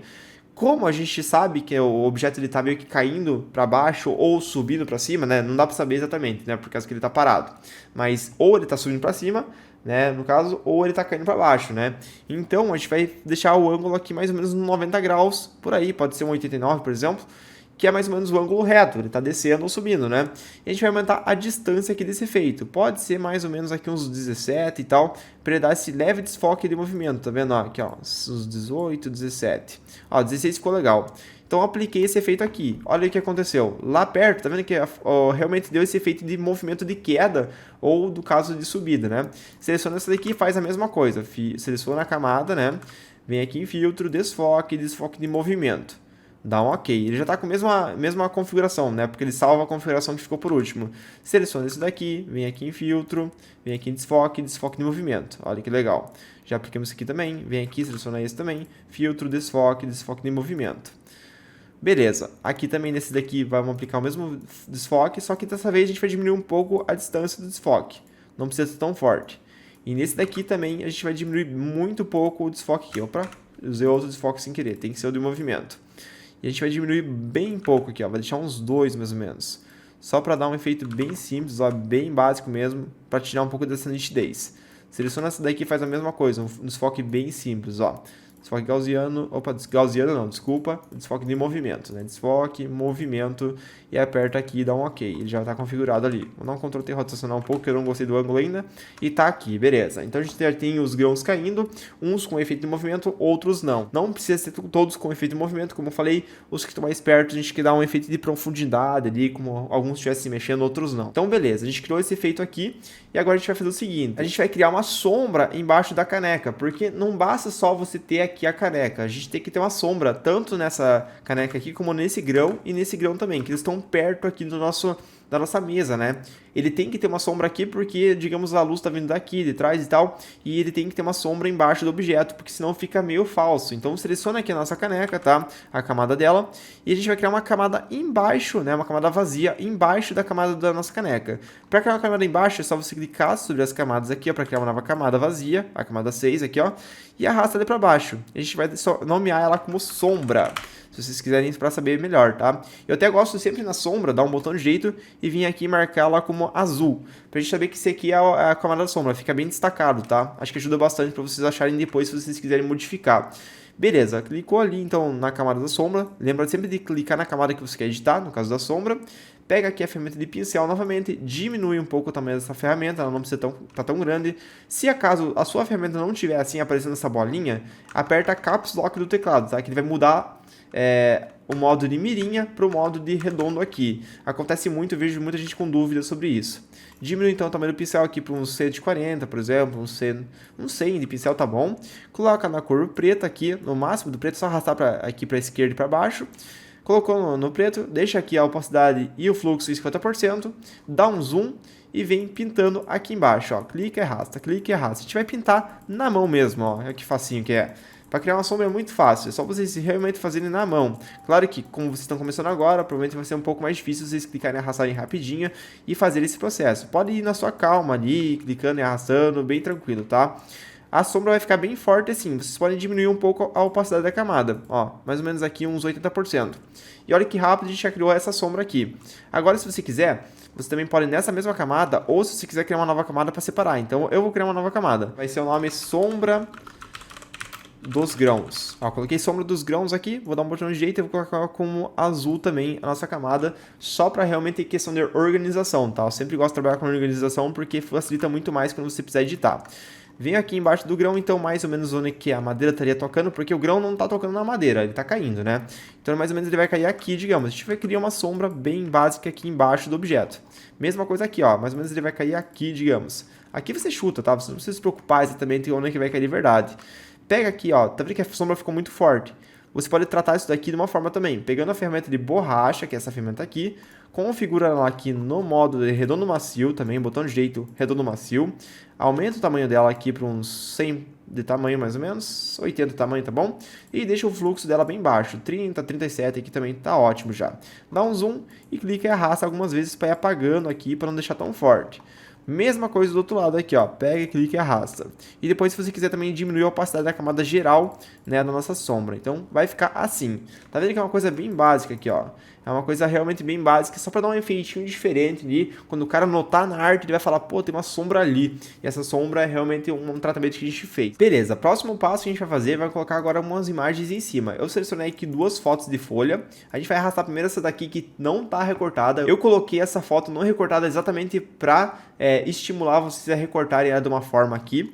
Como a gente sabe que o objeto está meio que caindo para baixo ou subindo para cima, né? Não dá para saber exatamente, né? Por causa que ele está parado. Mas ou ele está subindo para cima, né? No caso, ou ele está caindo para baixo, né? Então a gente vai deixar o ângulo aqui mais ou menos no 90 graus, por aí, pode ser um 89, por exemplo, que é mais ou menos o ângulo reto, ele está descendo ou subindo, né? E a gente vai aumentar a distância aqui desse efeito, pode ser mais ou menos aqui uns 17 e tal, para ele dar esse leve desfoque de movimento, tá vendo? Ó, aqui, ó, uns 18, 17, ó, 16 ficou legal. Então eu apliquei esse efeito aqui, olha o que aconteceu, lá perto, tá vendo que realmente deu esse efeito de movimento de queda, ou do caso de subida, né? Seleciona essa daqui e faz a mesma coisa, seleciona a camada, né? Vem aqui em filtro, desfoque de movimento. Dá um OK. Ele já está com a mesma configuração, né? Porque ele salva a configuração que ficou por último. Seleciona esse daqui, vem aqui em filtro, vem aqui em desfoque de movimento. Olha que legal. Já aplicamos isso aqui também, vem aqui, seleciona esse também, filtro, desfoque de movimento. Beleza. Aqui também nesse daqui vamos aplicar o mesmo desfoque, só que dessa vez a gente vai diminuir um pouco a distância do desfoque. Não precisa ser tão forte. E nesse daqui também a gente vai diminuir muito pouco o desfoque aqui. Opa, usei outro desfoque sem querer, tem que ser o de movimento. E a gente vai diminuir bem pouco aqui, ó, vai deixar uns 2 mais ou menos. Só para dar um efeito bem simples, ó, bem básico mesmo, para tirar um pouco dessa nitidez. Seleciona essa daqui e faz a mesma coisa, um desfoque bem simples, ó. desfoque gaussiano, opa, gaussiano não, desculpa, desfoque de movimento, né? Desfoque, movimento e aperta aqui e dá um ok. Ele já está configurado ali. Vou dar um Ctrl T rotacionar um pouco, que eu não gostei do ângulo ainda. E tá aqui, beleza. Então a gente já tem os grãos caindo, uns com efeito de movimento, outros não. Não precisa ser todos com efeito de movimento, como eu falei, os que estão mais perto a gente quer dar um efeito de profundidade ali, como alguns estivessem mexendo, outros não. Então beleza, a gente criou esse efeito aqui e agora a gente vai fazer o seguinte, a gente vai criar uma sombra embaixo da caneca, porque não basta só você ter aqui a caneca, a gente tem que ter uma sombra tanto nessa caneca aqui como nesse grão e nesse grão também, que eles estão perto aqui da nossa mesa, né? Ele tem que ter uma sombra aqui porque, digamos, a luz está vindo daqui, de trás e tal, e ele tem que ter uma sombra embaixo do objeto, porque senão fica meio falso. Então seleciona aqui a nossa caneca, tá? A camada dela, e a gente vai criar uma camada embaixo, né? Uma camada vazia embaixo da camada da nossa caneca. Para criar uma camada embaixo é só você clicar sobre as camadas aqui, ó, para criar uma nova camada vazia, a camada 6 aqui, ó, e arrasta ela para baixo. A gente vai nomear ela como sombra, se vocês quiserem para saber melhor, tá? Eu até gosto sempre na sombra, dar um botão de jeito e vir aqui marcar ela como azul, pra gente saber que esse aqui é a camada da sombra, fica bem destacado, tá? Acho que ajuda bastante para vocês acharem depois se vocês quiserem modificar. Beleza, clicou ali então na camada da sombra, lembra sempre de clicar na camada que você quer editar, no caso da sombra. Pega aqui a ferramenta de pincel novamente, diminui um pouco o tamanho dessa ferramenta, ela não precisa tá tão grande. Se acaso a sua ferramenta não tiver assim aparecendo essa bolinha, aperta Caps Lock do teclado, tá? Que ele vai mudar o modo de mirinha para o modo de redondo aqui. Acontece muito, eu vejo muita gente com dúvidas sobre isso. Diminui então o tamanho do pincel aqui para um C de 40, por exemplo, um 100 de pincel tá bom. Coloca na cor preta aqui, no máximo do preto, só arrastar aqui para a esquerda e para baixo. Colocou no preto, deixa aqui a opacidade e o fluxo em 50%, dá um zoom e vem pintando aqui embaixo, ó. Clica e arrasta, clica e arrasta. A gente vai pintar na mão mesmo, ó. Olha que facinho que é. Para criar uma sombra é muito fácil, é só vocês realmente fazerem na mão. Claro que, como vocês estão começando agora, provavelmente vai ser um pouco mais difícil vocês clicarem e arrastarem rapidinho e fazer esse processo. Pode ir na sua calma ali, clicando e arrastando, bem tranquilo, tá? A sombra vai ficar bem forte assim, vocês podem diminuir um pouco a opacidade da camada, ó, mais ou menos aqui uns 80%. E olha que rápido a gente já criou essa sombra aqui. Agora, se você quiser, você também pode nessa mesma camada, ou se você quiser criar uma nova camada para separar. Então, eu vou criar uma nova camada. Vai ser o nome sombra dos grãos. Ó, coloquei sombra dos grãos aqui, vou dar um botão de jeito e vou colocar como azul também a nossa camada, só para realmente ter questão de organização, tá? Eu sempre gosto de trabalhar com organização porque facilita muito mais quando você precisar editar. Venho aqui embaixo do grão, então mais ou menos onde que a madeira estaria tocando, porque o grão não está tocando na madeira, ele está caindo, né? Então mais ou menos ele vai cair aqui, digamos. A gente vai criar uma sombra bem básica aqui embaixo do objeto. Mesma coisa aqui, ó, mais ou menos ele vai cair aqui, digamos. Aqui você chuta, tá? Você não precisa se preocupar exatamente onde é que vai cair de verdade. Pega aqui, ó, tá vendo que a sombra ficou muito forte? Você pode tratar isso daqui de uma forma também, pegando a ferramenta de borracha, que é essa ferramenta aqui, configura ela aqui no modo de redondo macio, também, botão de jeito redondo macio, aumenta o tamanho dela aqui para uns 100 de tamanho mais ou menos, 80 de tamanho, tá bom? E deixa o fluxo dela bem baixo, 30, 37 aqui também tá ótimo já. Dá um zoom e clica e arrasta algumas vezes para ir apagando aqui, para não deixar tão forte. Mesma coisa do outro lado aqui, ó, pega, clica e arrasta. E depois, se você quiser também diminuir a opacidade da camada geral, né, da nossa sombra. Então, vai ficar assim. Tá vendo que é uma coisa bem básica aqui, ó. É uma coisa realmente bem básica, só para dar um efeitinho diferente ali. Quando o cara notar na arte, ele vai falar, pô, tem uma sombra ali. E essa sombra é realmente um tratamento que a gente fez. Beleza, próximo passo que a gente vai fazer, vai colocar agora umas imagens em cima. Eu selecionei aqui duas fotos de folha. A gente vai arrastar primeiro essa daqui que não tá recortada. Eu coloquei essa foto não recortada exatamente para estimular vocês a recortarem ela de uma forma aqui.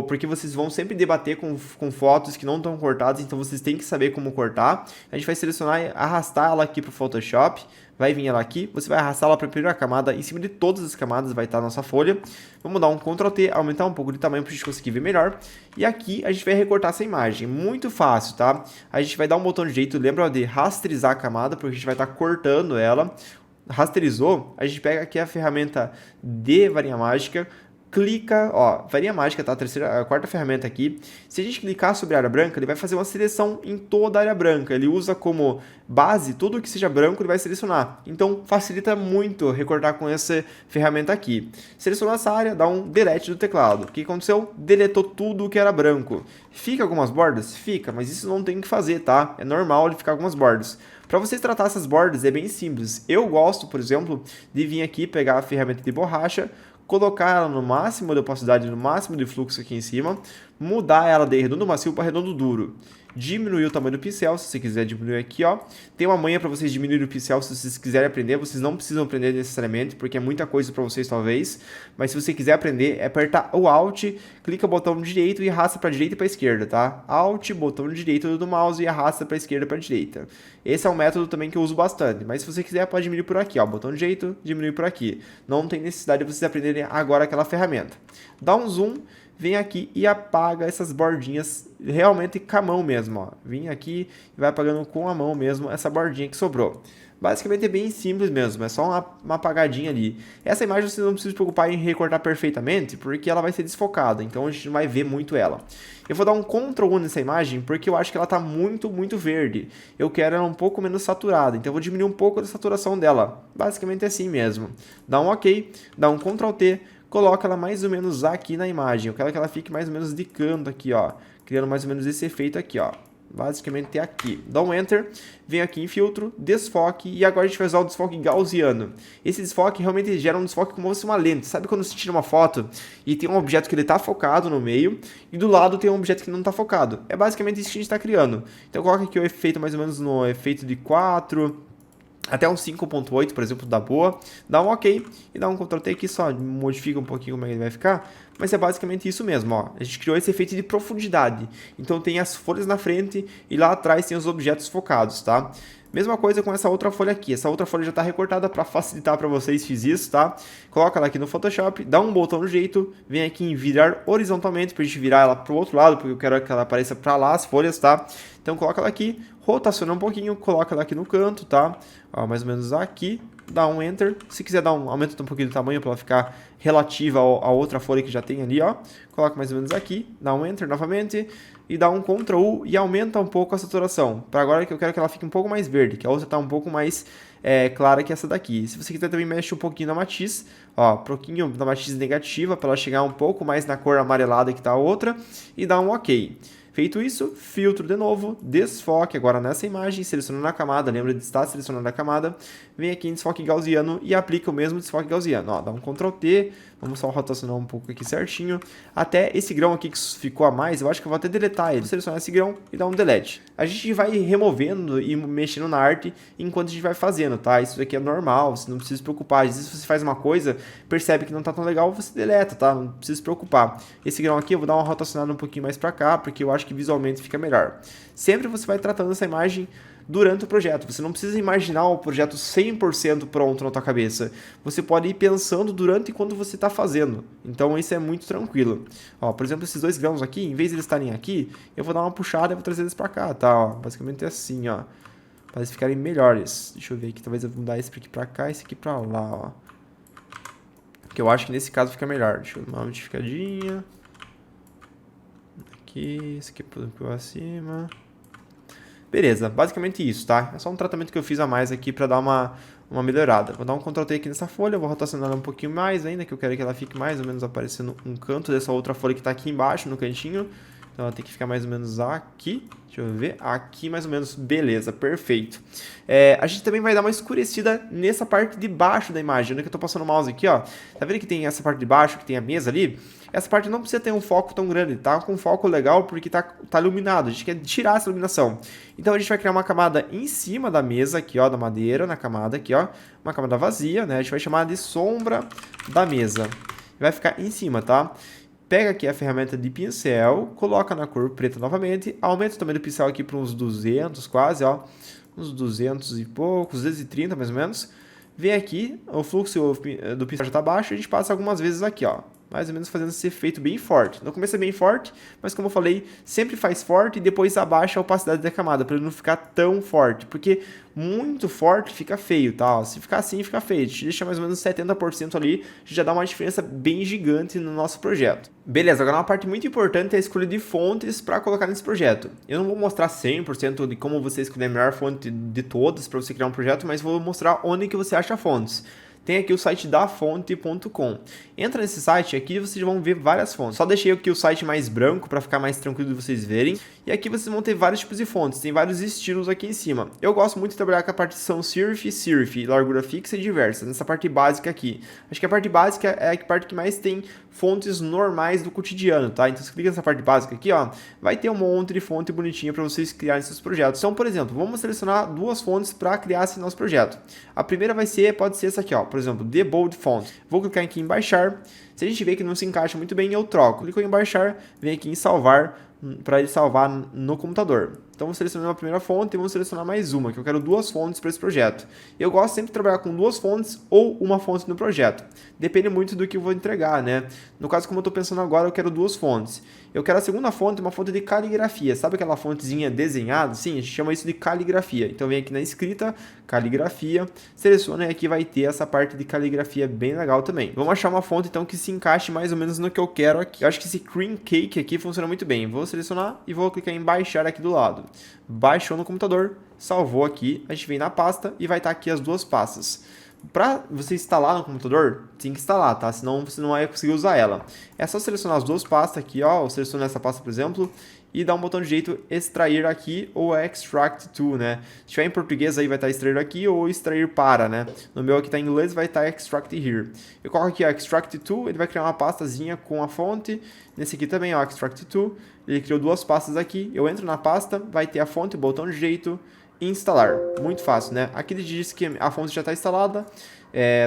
Porque vocês vão sempre debater com fotos que não estão cortadas, então vocês têm que saber como cortar. A gente vai selecionar e arrastar ela aqui para o Photoshop. Vai vir ela aqui, você vai arrastar ela para a primeira camada, em cima de todas as camadas vai estar a nossa folha. Vamos dar um Ctrl T, aumentar um pouco de tamanho para a gente conseguir ver melhor. E aqui a gente vai recortar essa imagem, muito fácil, tá? A gente vai dar um botão de jeito, lembra de rasterizar a camada, porque a gente vai estar cortando ela. Rasterizou, a gente pega aqui a ferramenta de varinha mágica, clica, ó, varinha mágica, tá? A quarta ferramenta aqui. Se a gente clicar sobre a área branca, ele vai fazer uma seleção em toda a área branca. Ele usa como base tudo que seja branco, ele vai selecionar. Então, facilita muito recortar com essa ferramenta aqui. Selecionou essa área, dá um delete do teclado. O que aconteceu? Deletou tudo que era branco. Fica algumas bordas? Fica, mas isso não tem que fazer, tá? É normal ele ficar algumas bordas. Para vocês tratar essas bordas é bem simples. Eu gosto, por exemplo, de vir aqui pegar a ferramenta de borracha, colocar ela no máximo de opacidade, no máximo de fluxo aqui em cima, mudar ela de redondo macio para redondo duro. Diminuir o tamanho do pincel, se você quiser diminuir aqui, ó. Tem uma manha para vocês diminuir o pincel, se vocês quiserem aprender. Vocês não precisam aprender necessariamente, porque é muita coisa para vocês talvez. Mas se você quiser aprender, é apertar o Alt, clica o botão direito e arrasta para direita e para esquerda, tá? Alt, botão direito do mouse e arrasta para esquerda e para direita. Esse é um método também que eu uso bastante. Mas se você quiser, pode diminuir por aqui, ó. Botão direito, diminuir por aqui. Não tem necessidade de vocês aprenderem agora aquela ferramenta. Dá um zoom. Vem aqui e apaga essas bordinhas realmente com a mão mesmo, ó. Vem aqui e vai apagando com a mão mesmo essa bordinha que sobrou. Basicamente é bem simples mesmo, é só uma apagadinha ali. Essa imagem você não precisa se preocupar em recortar perfeitamente, porque ela vai ser desfocada, então a gente não vai ver muito ela. Eu vou dar um Ctrl+1 nessa imagem, porque eu acho que ela está muito verde. Eu quero ela um pouco menos saturada, então eu vou diminuir um pouco da saturação dela. Basicamente é assim mesmo. Dá um OK, dá um Ctrl+T, coloca ela mais ou menos aqui na imagem. Eu quero que ela fique mais ou menos de canto aqui, ó. Criando mais ou menos esse efeito aqui, ó. Basicamente é aqui. Dá um Enter, vem aqui em filtro, desfoque, e agora a gente vai usar o desfoque gaussiano. Esse desfoque realmente gera um desfoque como se fosse uma lente. Sabe quando você tira uma foto e tem um objeto que ele está focado no meio, e do lado tem um objeto que não está focado? É basicamente isso que a gente está criando. Então coloca aqui o efeito mais ou menos no efeito de 4... até um 5.8, por exemplo, dá boa. Dá um OK e dá um Ctrl+T aqui, só modifica um pouquinho como ele vai ficar. Mas é basicamente isso mesmo, ó. A gente criou esse efeito de profundidade. Então tem as folhas na frente e lá atrás tem os objetos focados, tá? Mesma coisa com essa outra folha aqui. Essa outra folha já está recortada para facilitar para vocês, fiz isso, tá? Coloca ela aqui no Photoshop, dá um botão no jeito, vem aqui em virar horizontalmente para a gente virar ela para o outro lado, porque eu quero que ela apareça para lá as folhas, tá? Então coloca ela aqui, rotaciona um pouquinho, coloca ela aqui no canto, tá? Ó, mais ou menos aqui, dá um Enter. Se quiser dar aumenta um pouquinho do tamanho para ela ficar relativa à outra folha que já tem ali, ó. Coloca mais ou menos aqui, dá um Enter novamente e dá um Ctrl+U e aumenta um pouco a saturação. Para agora que eu quero que ela fique um pouco mais verde, que a outra está um pouco mais clara que essa daqui. Se você quiser também mexe um pouquinho na matiz, ó, um pouquinho da matiz negativa para ela chegar um pouco mais na cor amarelada que está a outra e dá um OK. Feito isso, filtro de novo, desfoque agora nessa imagem, selecionando a camada, lembra de estar selecionando a camada, vem aqui em desfoque gaussiano e aplica o mesmo desfoque gaussiano. Ó, dá um Ctrl+T, vamos só rotacionar um pouco aqui certinho, até esse grão aqui que ficou a mais, eu acho que eu vou até deletar ele, selecionar esse grão e dar um delete. A gente vai removendo e mexendo na arte enquanto a gente vai fazendo, tá? Isso aqui é normal, você não precisa se preocupar. Às vezes você faz uma coisa, percebe que não tá tão legal, você deleta, tá? Não precisa se preocupar. Esse grão aqui eu vou dar uma rotacionada um pouquinho mais pra cá, porque eu acho que visualmente fica melhor. Sempre você vai tratando essa imagem durante o projeto. Você não precisa imaginar o projeto 100% pronto na tua cabeça. Você pode ir pensando durante e quando você está fazendo. Então isso é muito tranquilo. Ó, por exemplo, esses dois grãos aqui, em vez de eles estarem aqui, eu vou dar uma puxada e vou trazer eles para cá, tá? Ó, basicamente é assim, ó. Para eles ficarem melhores. Deixa eu ver aqui, talvez eu vou mudar esse aqui para cá e esse aqui para lá, ó. Porque eu acho que nesse caso fica melhor. Deixa eu dar uma modificadinha. Aqui, esse aqui para cima. Beleza, basicamente isso, tá? É só um tratamento que eu fiz a mais aqui para dar uma melhorada. Vou dar um Ctrl+T aqui nessa folha, vou rotacionar ela um pouquinho mais ainda, que eu quero que ela fique mais ou menos aparecendo um canto dessa outra folha que está aqui embaixo, no cantinho. Então ela tem que ficar mais ou menos aqui. Deixa eu ver. Aqui mais ou menos. Beleza, perfeito. A gente também vai dar uma escurecida nessa parte de baixo da imagem. Onde que eu tô passando o mouse aqui, ó. Tá vendo que tem essa parte de baixo, que tem a mesa ali? Essa parte não precisa ter um foco tão grande, tá? Com um foco legal porque tá iluminado. A gente quer tirar essa iluminação. Então a gente vai criar uma camada em cima da mesa aqui, ó, da madeira, na camada aqui, ó. Uma camada vazia, né? A gente vai chamar de sombra da mesa. Vai ficar em cima, tá? Pega aqui a ferramenta de pincel, coloca na cor preta novamente, aumenta o tamanho do pincel aqui para uns 200 quase, ó, uns 200 e poucos, 230 mais ou menos. Vem aqui, o fluxo do pincel já está baixo, a gente passa algumas vezes aqui, ó, mais ou menos fazendo esse efeito bem forte. No começo é bem forte, mas como eu falei, sempre faz forte e depois abaixa a opacidade da camada, para ele não ficar tão forte, porque muito forte fica feio, tá? Se ficar assim, fica feio. A gente deixa mais ou menos 70% ali, já dá uma diferença bem gigante no nosso projeto. Beleza, agora uma parte muito importante é a escolha de fontes para colocar nesse projeto. Eu não vou mostrar 100% de como você escolher a melhor fonte de todas para você criar um projeto, mas vou mostrar onde que você acha fontes. tem aqui o site dafonte.com. Entra nesse site, aqui vocês vão ver várias fontes. Só deixei aqui o site mais branco para ficar mais tranquilo de vocês verem. E aqui vocês vão ter vários tipos de fontes, tem vários estilos aqui em cima. Eu gosto muito de trabalhar com a parte sans serif, largura fixa e diversa, nessa parte básica aqui. Acho que a parte básica é a parte que mais tem fontes normais do cotidiano, tá? Então você clica nessa parte básica aqui, ó, vai ter um monte de fonte bonitinha para vocês criarem seus projetos. Então, por exemplo, vamos selecionar duas fontes para criar esse nosso projeto. A primeira pode ser essa aqui, ó, por exemplo, The Bold Font. Vou clicar aqui em baixar. Se a gente vê que não se encaixa muito bem, eu troco. Clico em baixar, vem aqui em salvar, para ele salvar no computador. Então vou selecionar a primeira fonte e vou selecionar mais uma, que eu quero duas fontes para esse projeto. Eu gosto sempre de trabalhar com duas fontes ou uma fonte no projeto. Depende muito do que eu vou entregar, né? No caso, como eu estou pensando agora, eu quero duas fontes. Eu quero a segunda fonte, uma fonte de caligrafia. Sabe aquela fontezinha desenhada? Sim, a gente chama isso de caligrafia. Então vem aqui na escrita, caligrafia, seleciona e aqui vai ter essa parte de caligrafia bem legal também. Vamos achar uma fonte então que se encaixe mais ou menos no que eu quero aqui. Eu acho que esse Cream Cake aqui funciona muito bem. Vou selecionar e vou clicar em baixar aqui do lado. Baixou no computador, salvou aqui, a gente vem na pasta e vai estar aqui as duas pastas. Para você instalar no computador, tem que instalar, tá? Senão você não vai conseguir usar ela. É só selecionar as duas pastas aqui, ó. Eu seleciono essa pasta, por exemplo, e dar um botão direito extrair aqui ou extract to, né? Se tiver em português aí vai estar extrair aqui ou extrair para, né? No meu aqui tá em inglês, vai estar extract here. Eu coloco aqui ó, extract to, ele vai criar uma pastazinha com a fonte. Nesse aqui também, ó, extract to, ele criou duas pastas aqui. Eu entro na pasta, vai ter a fonte, botão direito, instalar. Muito fácil, né? Aqui ele diz que a fonte já está instalada.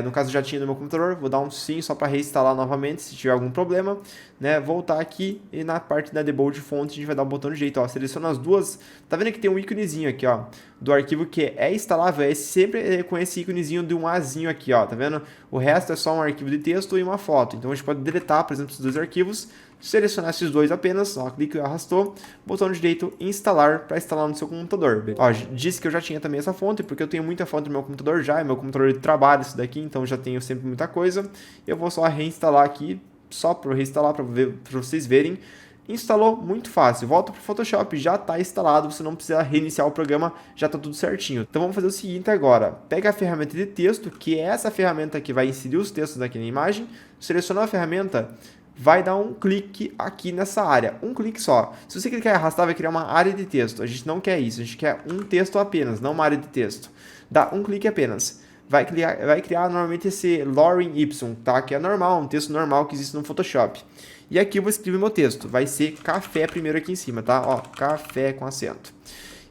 No caso já tinha no meu computador, vou dar um sim só para reinstalar novamente se tiver algum problema, né? Voltar aqui e na parte da debold fonte a gente vai dar o botão de jeito, ó, seleciona as duas. Tá vendo que tem um íconezinho aqui, ó, do arquivo que é instalável, é sempre com esse íconezinho de um azinho aqui, ó, tá vendo? O resto é só um arquivo de texto e uma foto. Então a gente pode deletar, por exemplo, esses dois arquivos, selecionar esses dois apenas, ó, clique e arrastou, botão direito instalar para instalar no seu computador. Ó, disse que eu já tinha também essa fonte, porque eu tenho muita fonte no meu computador já, é meu computador de trabalho isso daqui, então já tenho sempre muita coisa. Eu vou só reinstalar aqui, só para reinstalar para vocês verem. Instalou muito fácil, volta para o Photoshop, já está instalado, você não precisa reiniciar o programa, já está tudo certinho. Então vamos fazer o seguinte agora, pega a ferramenta de texto, que é essa ferramenta que vai inserir os textos aqui na imagem, seleciona a ferramenta, vai dar um clique aqui nessa área, um clique só. Se você clicar e arrastar, vai criar uma área de texto, a gente não quer isso, a gente quer um texto apenas, não uma área de texto. Dá um clique apenas. Vai criar normalmente esse lorem ipsum, tá? Que é normal, um texto normal que existe no Photoshop. E aqui eu vou escrever meu texto. Vai ser café primeiro aqui em cima, tá? Ó, café com acento.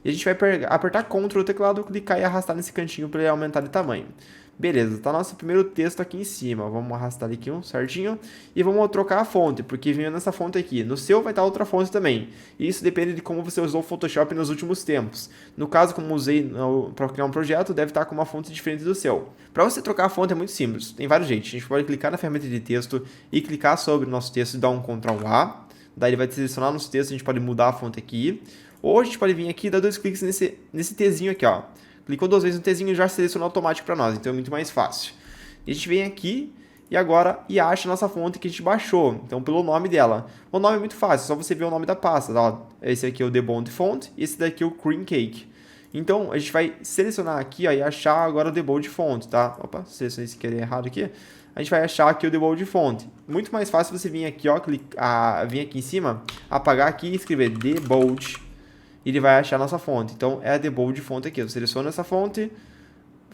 E a gente vai apertar Ctrl no teclado, clicar e arrastar nesse cantinho para ele aumentar de tamanho. Beleza, tá nosso primeiro texto aqui em cima. Vamos arrastar aqui um certinho. E vamos trocar a fonte, porque vinha nessa fonte aqui. No seu vai estar outra fonte também. E isso depende de como você usou o Photoshop nos últimos tempos. No caso, como usei para criar um projeto, deve estar com uma fonte diferente do seu. Para você trocar a fonte é muito simples. Tem vários jeitos. A gente pode clicar na ferramenta de texto e clicar sobre o nosso texto e dar um Ctrl A. Daí ele vai selecionar nosso texto, a gente pode mudar a fonte aqui. Ou a gente pode vir aqui e dar dois cliques nesse Tzinho aqui, ó. Clicou duas vezes no Tzinho e já selecionou automático para nós, então é muito mais fácil. E a gente vem aqui e agora acha a nossa fonte que a gente baixou, então pelo nome dela. O nome é muito fácil, só você ver o nome da pasta, tá? Esse aqui é o The Bold Font e esse daqui é o Cream Cake. Então a gente vai selecionar aqui ó, e achar agora o The Bold Font, tá? Opa, selecionei esse querer errado aqui. A gente vai achar aqui o The Bold Font. Muito mais fácil você vir aqui, ó, vir aqui em cima, apagar aqui e escrever The Bold. Ele vai achar a nossa fonte. Então, é a The Bold Font aqui. Eu seleciono essa fonte,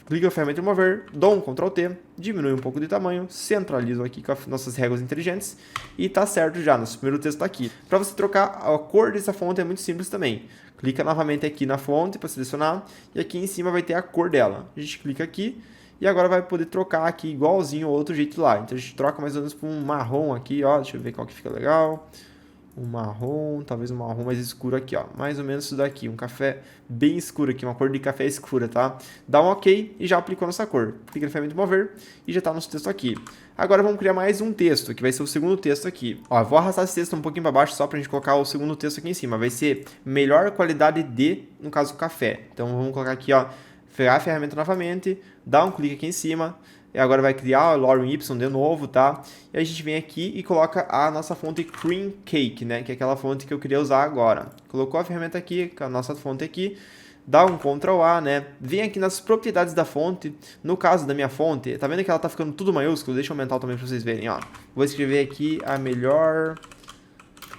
clico na ferramenta remover, dou um Ctrl T, diminui um pouco de tamanho, centralizo aqui com as nossas réguas inteligentes e tá certo já. Nosso primeiro texto está aqui. Para você trocar a cor dessa fonte é muito simples também. Clica novamente aqui na fonte para selecionar e aqui em cima vai ter a cor dela. A gente clica aqui e agora vai poder trocar aqui igualzinho ao outro jeito lá. Então, a gente troca mais ou menos para um marrom aqui, ó. Deixa eu ver qual que fica legal. Um marrom, talvez um marrom mais escuro aqui, ó. Mais ou menos isso daqui, um café bem escuro aqui, uma cor de café escura, tá? Dá um OK e já aplicou nossa cor. Clica na ferramenta de mover e já tá nosso texto aqui. Agora vamos criar mais um texto, que vai ser o segundo texto aqui. Ó, vou arrastar esse texto um pouquinho para baixo só pra gente colocar o segundo texto aqui em cima. Vai ser melhor qualidade de, no caso, café. Então vamos colocar aqui, ó, pegar a ferramenta novamente, dar um clique aqui em cima. E agora vai criar o lorem ipsum de novo, tá? E a gente vem aqui e coloca a nossa fonte Cream Cake, né? Que é aquela fonte que eu queria usar agora. Colocou a ferramenta aqui, com a nossa fonte aqui. dá um Ctrl A, né? Vem aqui nas propriedades da fonte. No caso da minha fonte, tá vendo que ela tá ficando tudo maiúsculo? Deixa eu aumentar também pra vocês verem, ó. Vou escrever aqui a melhor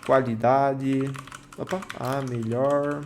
qualidade. Opa, a melhor.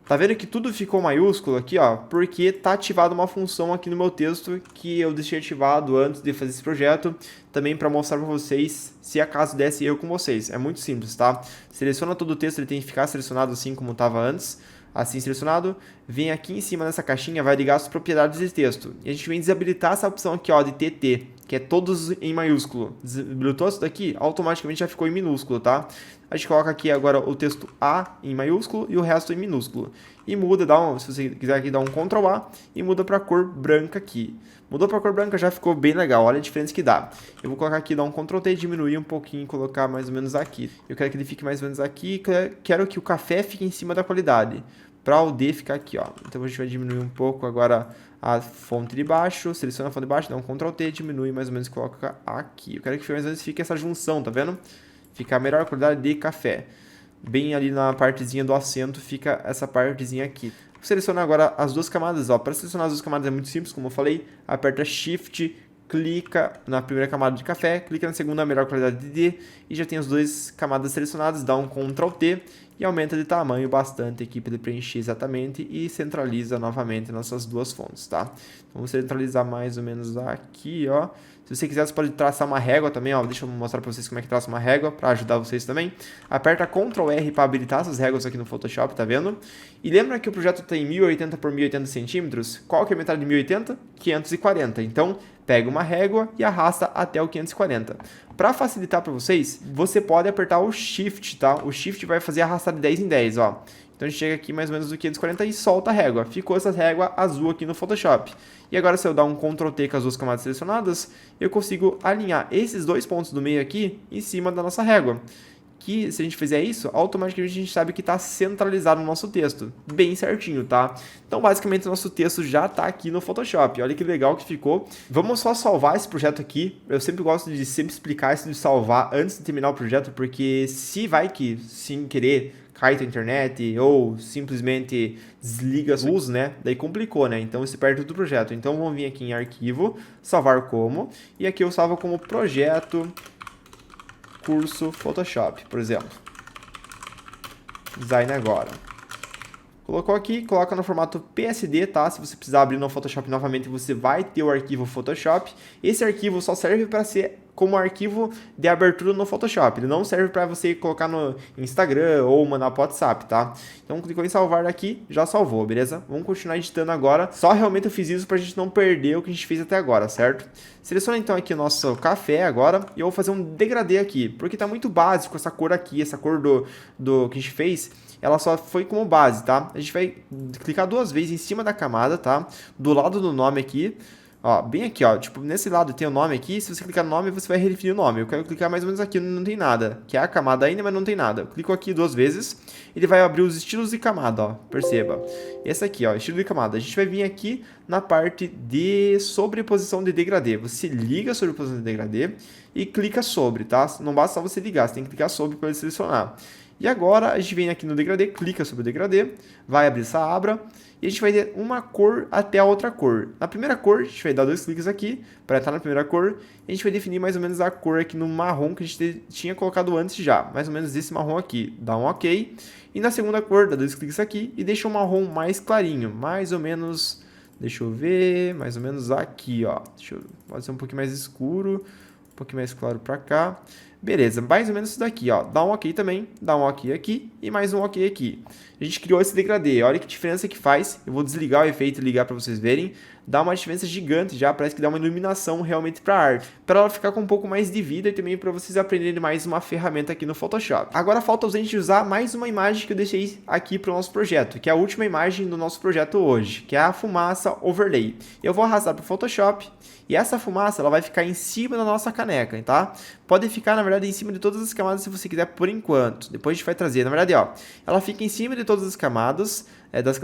Tá vendo que tudo ficou maiúsculo aqui, ó? Porque tá ativada uma função aqui no meu texto que eu deixei ativado antes de fazer esse projeto, também para mostrar para vocês se acaso desse erro com vocês. É muito simples, tá? Seleciona todo o texto, ele tem que ficar selecionado assim como estava antes. Assim selecionado, vem aqui em cima nessa caixinha, vai ligar as propriedades de texto. E a gente vem desabilitar essa opção aqui, ó, de TT, que é todos em maiúsculo. Desabilitou isso daqui, automaticamente já ficou em minúsculo, tá? A gente coloca aqui agora o texto A em maiúsculo e o resto em minúsculo. E muda, se você quiser aqui, dá um Ctrl A e muda para cor branca aqui. Mudou para cor branca, já ficou bem legal, olha a diferença que dá. Eu vou colocar aqui, dar um Ctrl T, diminuir um pouquinho e colocar mais ou menos aqui. Eu quero que ele fique mais ou menos aqui, quero que o café fique em cima da qualidade. Para o D ficar aqui, ó. Então a gente vai diminuir um pouco agora a fonte de baixo, seleciona a fonte de baixo, dá um Ctrl T, diminui mais ou menos e coloca aqui. Eu quero que mais ou menos fique essa junção, tá vendo? Fica a melhor qualidade de café. Bem ali na partezinha do assento fica essa partezinha aqui. Vou selecionar agora as duas camadas, ó. Para selecionar as duas camadas é muito simples, como eu falei, aperta Shift, clica na primeira camada de café, clica na segunda, a melhor qualidade de D, e já tem as duas camadas selecionadas, dá um Ctrl T e aumenta de tamanho bastante aqui para ele preencher exatamente e centraliza novamente nossas duas fontes, tá? Então, vamos centralizar mais ou menos aqui, ó. Se você quiser, você pode traçar uma régua também, ó. Deixa eu mostrar para vocês como é que traça uma régua para ajudar vocês também. Aperta Ctrl R para habilitar essas réguas aqui no Photoshop, tá vendo? E lembra que o projeto tem 1080 por 1080 centímetros? Qual que é a metade de 1080? 540. Então, pega uma régua e arrasta até o 540. Para facilitar para vocês, você pode apertar o Shift, tá? O Shift vai fazer arrastar de 10 em 10, ó. Então a gente chega aqui mais ou menos no 540 e solta a régua. Ficou essa régua azul aqui no Photoshop. E agora se eu dar um Ctrl T com as duas camadas selecionadas, eu consigo alinhar esses dois pontos do meio aqui em cima da nossa régua. Que se a gente fizer isso, automaticamente a gente sabe que está centralizado no nosso texto, bem certinho, tá? Então basicamente o nosso texto já está aqui no Photoshop, olha que legal que ficou. Vamos só salvar esse projeto aqui, eu sempre gosto de sempre explicar isso de salvar antes de terminar o projeto, porque se vai que, sem querer, cai tua internet ou simplesmente desliga a luz, né? Daí complicou, né? Então você perde todo o projeto. Então vamos vir aqui em arquivo, salvar como, e aqui eu salvo como projeto curso Photoshop, por exemplo. Design agora. Colocou aqui, coloca no formato PSD, tá? Se você precisar abrir no Photoshop novamente, você vai ter o arquivo Photoshop. Esse arquivo só serve para ser como arquivo de abertura no Photoshop. Ele não serve para você colocar no Instagram ou mandar para o WhatsApp, tá? Então, clicou em salvar aqui, já salvou, beleza? Vamos continuar editando agora. Só realmente eu fiz isso para a gente não perder o que a gente fez até agora, certo? Seleciona então aqui o nosso café agora e eu vou fazer um degradê aqui, porque tá muito básico essa cor aqui, essa cor do que a gente fez. Ela só foi como base, tá? A gente vai clicar duas vezes em cima da camada, tá? Do lado do nome aqui. Ó, bem aqui, ó, tipo, nesse lado tem o nome aqui, se você clicar no nome, você vai redefinir o nome. Eu quero clicar mais ou menos aqui, não tem nada, que é a camada ainda, mas não tem nada. Eu clico aqui duas vezes, ele vai abrir os estilos de camada, ó, perceba. Esse aqui, ó, estilo de camada. A gente vai vir aqui na parte de sobreposição de degradê. Você liga a sobreposição de degradê e clica sobre, tá? Não basta só você ligar, você tem que clicar sobre para ele selecionar. E agora a gente vem aqui no degradê, clica sobre o degradê, vai abrir essa aba e a gente vai ter uma cor até a outra cor. Na primeira cor, a gente vai dar dois cliques aqui para entrar na primeira cor e a gente vai definir mais ou menos a cor aqui no marrom que a gente tinha colocado antes já, mais ou menos esse marrom aqui. Dá um OK. E na segunda cor, dá dois cliques aqui e deixa o marrom mais clarinho, mais ou menos, deixa eu ver, mais ou menos aqui, ó. Pode ser um pouquinho mais escuro, um pouquinho mais claro para cá. Beleza, mais ou menos isso daqui, ó. Dá um OK também, dá um OK aqui e mais um OK aqui. A gente criou esse degradê, olha que diferença que faz. Eu vou desligar o efeito e ligar para vocês verem. Dá uma diferença gigante já, parece que dá uma iluminação realmente para a arte. Para ela ficar com um pouco mais de vida e também para vocês aprenderem mais uma ferramenta aqui no Photoshop. Agora falta a gente usar mais uma imagem que eu deixei aqui para o nosso projeto, que é a última imagem do nosso projeto hoje, que é a fumaça overlay. Eu vou arrastar para o Photoshop e essa fumaça ela vai ficar em cima da nossa caneca, tá? Pode ficar, na verdade, em cima de todas as camadas se você quiser por enquanto. Depois a gente vai trazer, na verdade, ó, ela fica em cima de todas as camadas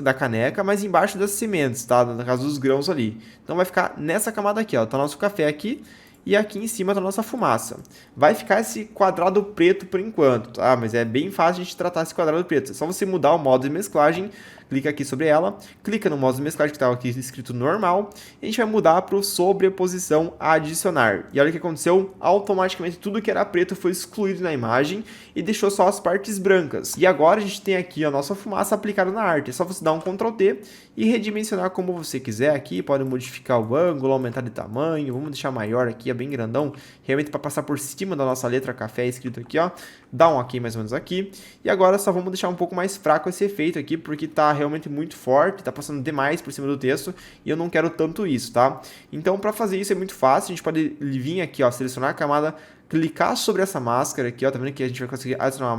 da caneca, mas embaixo das sementes, tá? No caso dos grãos ali. Então vai ficar nessa camada aqui, ó. Tá nosso café aqui. e aqui em cima tá a nossa fumaça. Vai ficar esse quadrado preto por enquanto, tá? Mas é bem fácil a gente tratar esse quadrado preto. É só você mudar o modo de mesclagem, clica aqui sobre ela, clica no modo de mesclagem que estava aqui escrito normal, e a gente vai mudar para o sobreposição adicionar. E olha o que aconteceu, automaticamente tudo que era preto foi excluído na imagem e deixou só as partes brancas. E agora a gente tem aqui a nossa fumaça aplicada na arte. É só você dar um Ctrl T e redimensionar como você quiser aqui, pode modificar o ângulo, aumentar de tamanho, vamos deixar maior aqui, é bem grandão, realmente para passar por cima da nossa letra café escrito aqui, ó. Dá um ok mais ou menos aqui. E agora só vamos deixar um pouco mais fraco esse efeito aqui, porque tá realmente muito forte, tá passando demais por cima do texto, e eu não quero tanto isso, tá? Então, para fazer isso é muito fácil, a gente pode vir aqui, ó, selecionar a camada, clicar sobre essa máscara aqui, ó, tá vendo que a gente vai conseguir adicionar uma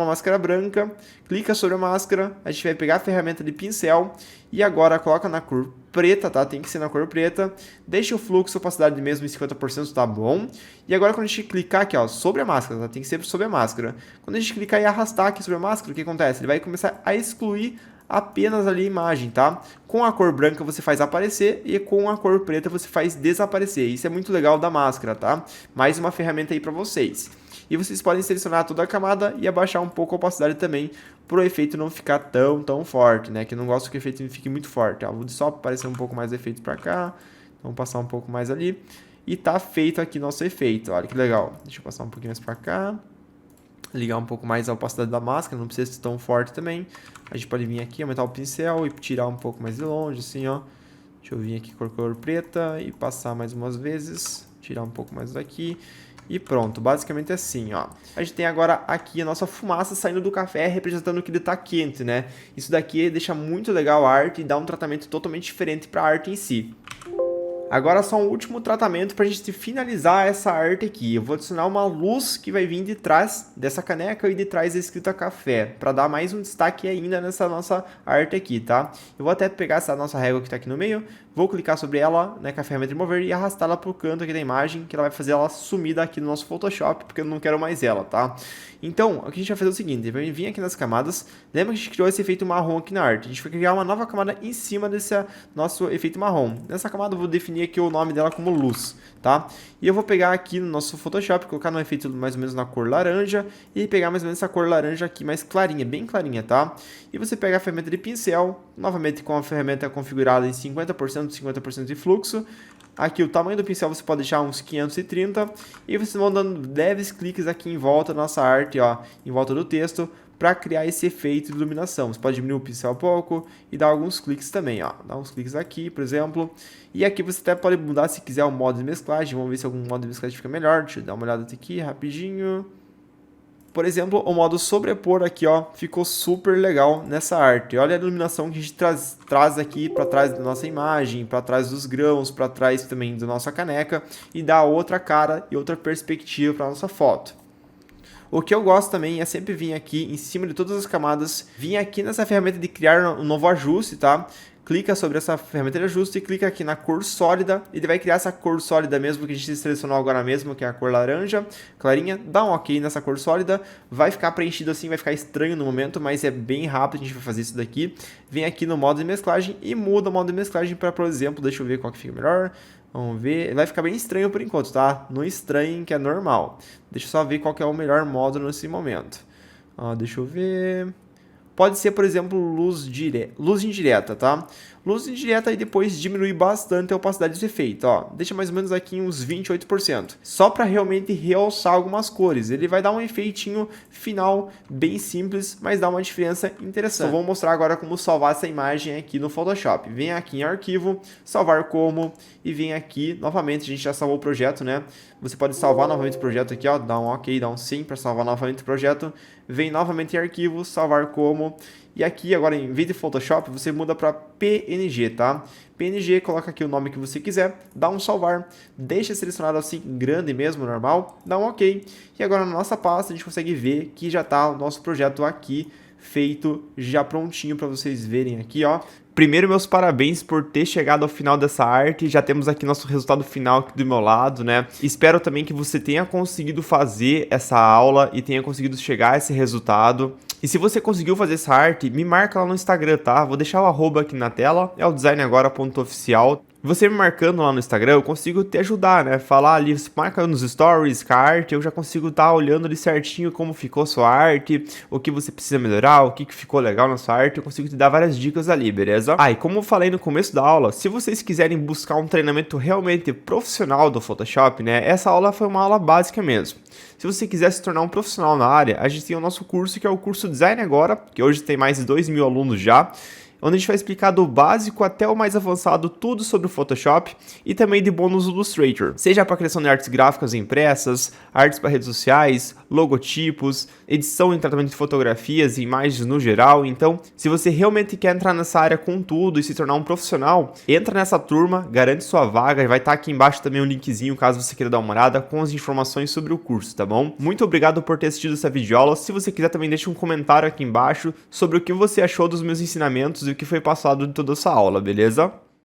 máscara branca, clica sobre a máscara, a gente vai pegar a ferramenta de pincel e agora coloca na cor preta, tá? Tem que ser na cor preta, deixa o fluxo, opacidade mesmo em 50%, tá bom? E agora quando a gente clicar aqui, ó, sobre a máscara, tá? Tem que ser sobre a máscara. Quando a gente clicar e arrastar aqui sobre a máscara, o que acontece? Ele vai começar a excluir apenas ali a imagem, tá? Com a cor branca você faz aparecer e com a cor preta você faz desaparecer. Isso é muito legal da máscara, tá? Mais uma ferramenta aí para vocês. E vocês podem selecionar toda a camada e abaixar um pouco a opacidade também, para o efeito não ficar tão forte, né? Que eu não gosto que o efeito fique muito forte. Ó, vou só aparecer um pouco mais de efeito para cá, vamos passar um pouco mais ali. E tá feito aqui nosso efeito, olha que legal. Deixa eu passar um pouquinho mais para cá. Ligar um pouco mais a opacidade da máscara, não precisa ser tão forte também. A gente pode vir aqui, aumentar o pincel e tirar um pouco mais de longe, assim, ó. Deixa eu vir aqui com a cor preta e passar mais umas vezes. Tirar um pouco mais daqui. E pronto, basicamente assim, ó. A gente tem agora aqui a nossa fumaça saindo do café, representando que ele tá quente, né? Isso daqui deixa muito legal a arte e dá um tratamento totalmente diferente para a arte em si. Agora só um último tratamento para a gente finalizar essa arte aqui. Eu vou adicionar uma luz que vai vir de trás dessa caneca e de trás da escrita café, para dar mais um destaque ainda nessa nossa arte aqui, tá? Eu vou até pegar essa nossa régua que está aqui no meio, vou clicar sobre ela, né, com a ferramenta de mover e arrastá-la para o canto aqui da imagem, que ela vai fazer ela sumida aqui no nosso Photoshop, porque eu não quero mais ela, tá? Então, o que a gente vai fazer é o seguinte, vai vir aqui nas camadas, lembra que a gente criou esse efeito marrom aqui na arte, a gente vai criar uma nova camada em cima desse nosso efeito marrom. Nessa camada eu vou definir aqui o nome dela como luz, tá? E eu vou pegar aqui no nosso Photoshop, colocar no efeito mais ou menos na cor laranja, e pegar mais ou menos essa cor laranja aqui mais clarinha, bem clarinha, tá? E você pega a ferramenta de pincel, novamente com a ferramenta configurada em 50% de fluxo. Aqui o tamanho do pincel você pode deixar uns 530 e vocês vão dando leves cliques aqui em volta da nossa arte, ó, em volta do texto, para criar esse efeito de iluminação. Você pode diminuir o pincel um pouco e dar alguns cliques também, ó. Dá uns cliques aqui, por exemplo. E aqui você até pode mudar se quiser o modo de mesclagem. Vamos ver se algum modo de mesclagem fica melhor. Deixa eu dar uma olhada aqui rapidinho. Por exemplo, o modo sobrepor aqui, ó, ficou super legal nessa arte. Olha a iluminação que a gente traz aqui para trás da nossa imagem, para trás dos grãos, para trás também da nossa caneca e dá outra cara e outra perspectiva para nossa foto. O que eu gosto também é sempre vir aqui em cima de todas as camadas, vir aqui nessa ferramenta de criar um novo ajuste, tá? Clica sobre essa ferramenta de ajuste e clica aqui na cor sólida. Ele vai criar essa cor sólida mesmo que a gente selecionou agora mesmo, que é a cor laranja, clarinha. Dá um ok nessa cor sólida. Vai ficar preenchido assim, vai ficar estranho no momento, mas é bem rápido a gente vai fazer isso daqui. Vem aqui no modo de mesclagem e muda o modo de mesclagem para, por exemplo, deixa eu ver qual que fica melhor. Vamos ver, vai ficar bem estranho por enquanto, tá? Não estranho, que é normal. Deixa eu só ver qual que é o melhor modo nesse momento. Deixa eu ver... Pode ser, por exemplo, luz indireta, tá? Luz indireta e depois diminui bastante a opacidade do efeito, ó. Deixa mais ou menos aqui uns 28%. Só para realmente realçar algumas cores. Ele vai dar um efeitinho final bem simples, mas dá uma diferença interessante. Então, vou mostrar agora como salvar essa imagem aqui no Photoshop. Vem aqui em arquivo, salvar como, e vem aqui, novamente, a gente já salvou o projeto, né? Você pode salvar novamente o projeto aqui, ó, dá um ok, dá um sim para salvar novamente o projeto. Vem novamente em arquivo, salvar como, e aqui agora em vez de Photoshop você muda para PNG, tá? PNG, coloca aqui o nome que você quiser, dá um salvar, deixa selecionado assim grande mesmo, normal, dá um ok. E agora na nossa pasta a gente consegue ver que já está o nosso projeto aqui feito, já prontinho para vocês verem aqui, ó. Primeiro, meus parabéns por ter chegado ao final dessa arte. Já temos aqui nosso resultado final aqui do meu lado, né? Espero também que você tenha conseguido fazer essa aula e tenha conseguido chegar a esse resultado. E se você conseguiu fazer essa arte, me marca lá no Instagram, tá? Vou deixar o arroba aqui na tela, é o designagora.oficial. Você me marcando lá no Instagram, eu consigo te ajudar, né? Falar ali, você marca nos stories com a arte, eu já consigo estar olhando ali certinho como ficou a sua arte, o que você precisa melhorar, o que ficou legal na sua arte, eu consigo te dar várias dicas ali, beleza? Ah, e como eu falei no começo da aula, se vocês quiserem buscar um treinamento realmente profissional do Photoshop, né? Essa aula foi uma aula básica mesmo. Se você quiser se tornar um profissional na área, a gente tem o nosso curso, que é o curso Design Agora, que hoje tem mais de 2.000 alunos já, onde a gente vai explicar do básico até o mais avançado tudo sobre o Photoshop e também de bônus do Illustrator, seja para criação de artes gráficas impressas, artes para redes sociais, logotipos, edição e tratamento de fotografias e imagens no geral. Então, se você realmente quer entrar nessa área com tudo e se tornar um profissional, entra nessa turma, garante sua vaga, vai estar aqui embaixo também um linkzinho caso você queira dar uma olhada com as informações sobre o curso, tá bom? Muito obrigado por ter assistido essa videoaula. Se você quiser também deixa um comentário aqui embaixo sobre o que você achou dos meus ensinamentos e o que foi passado em toda essa aula, beleza?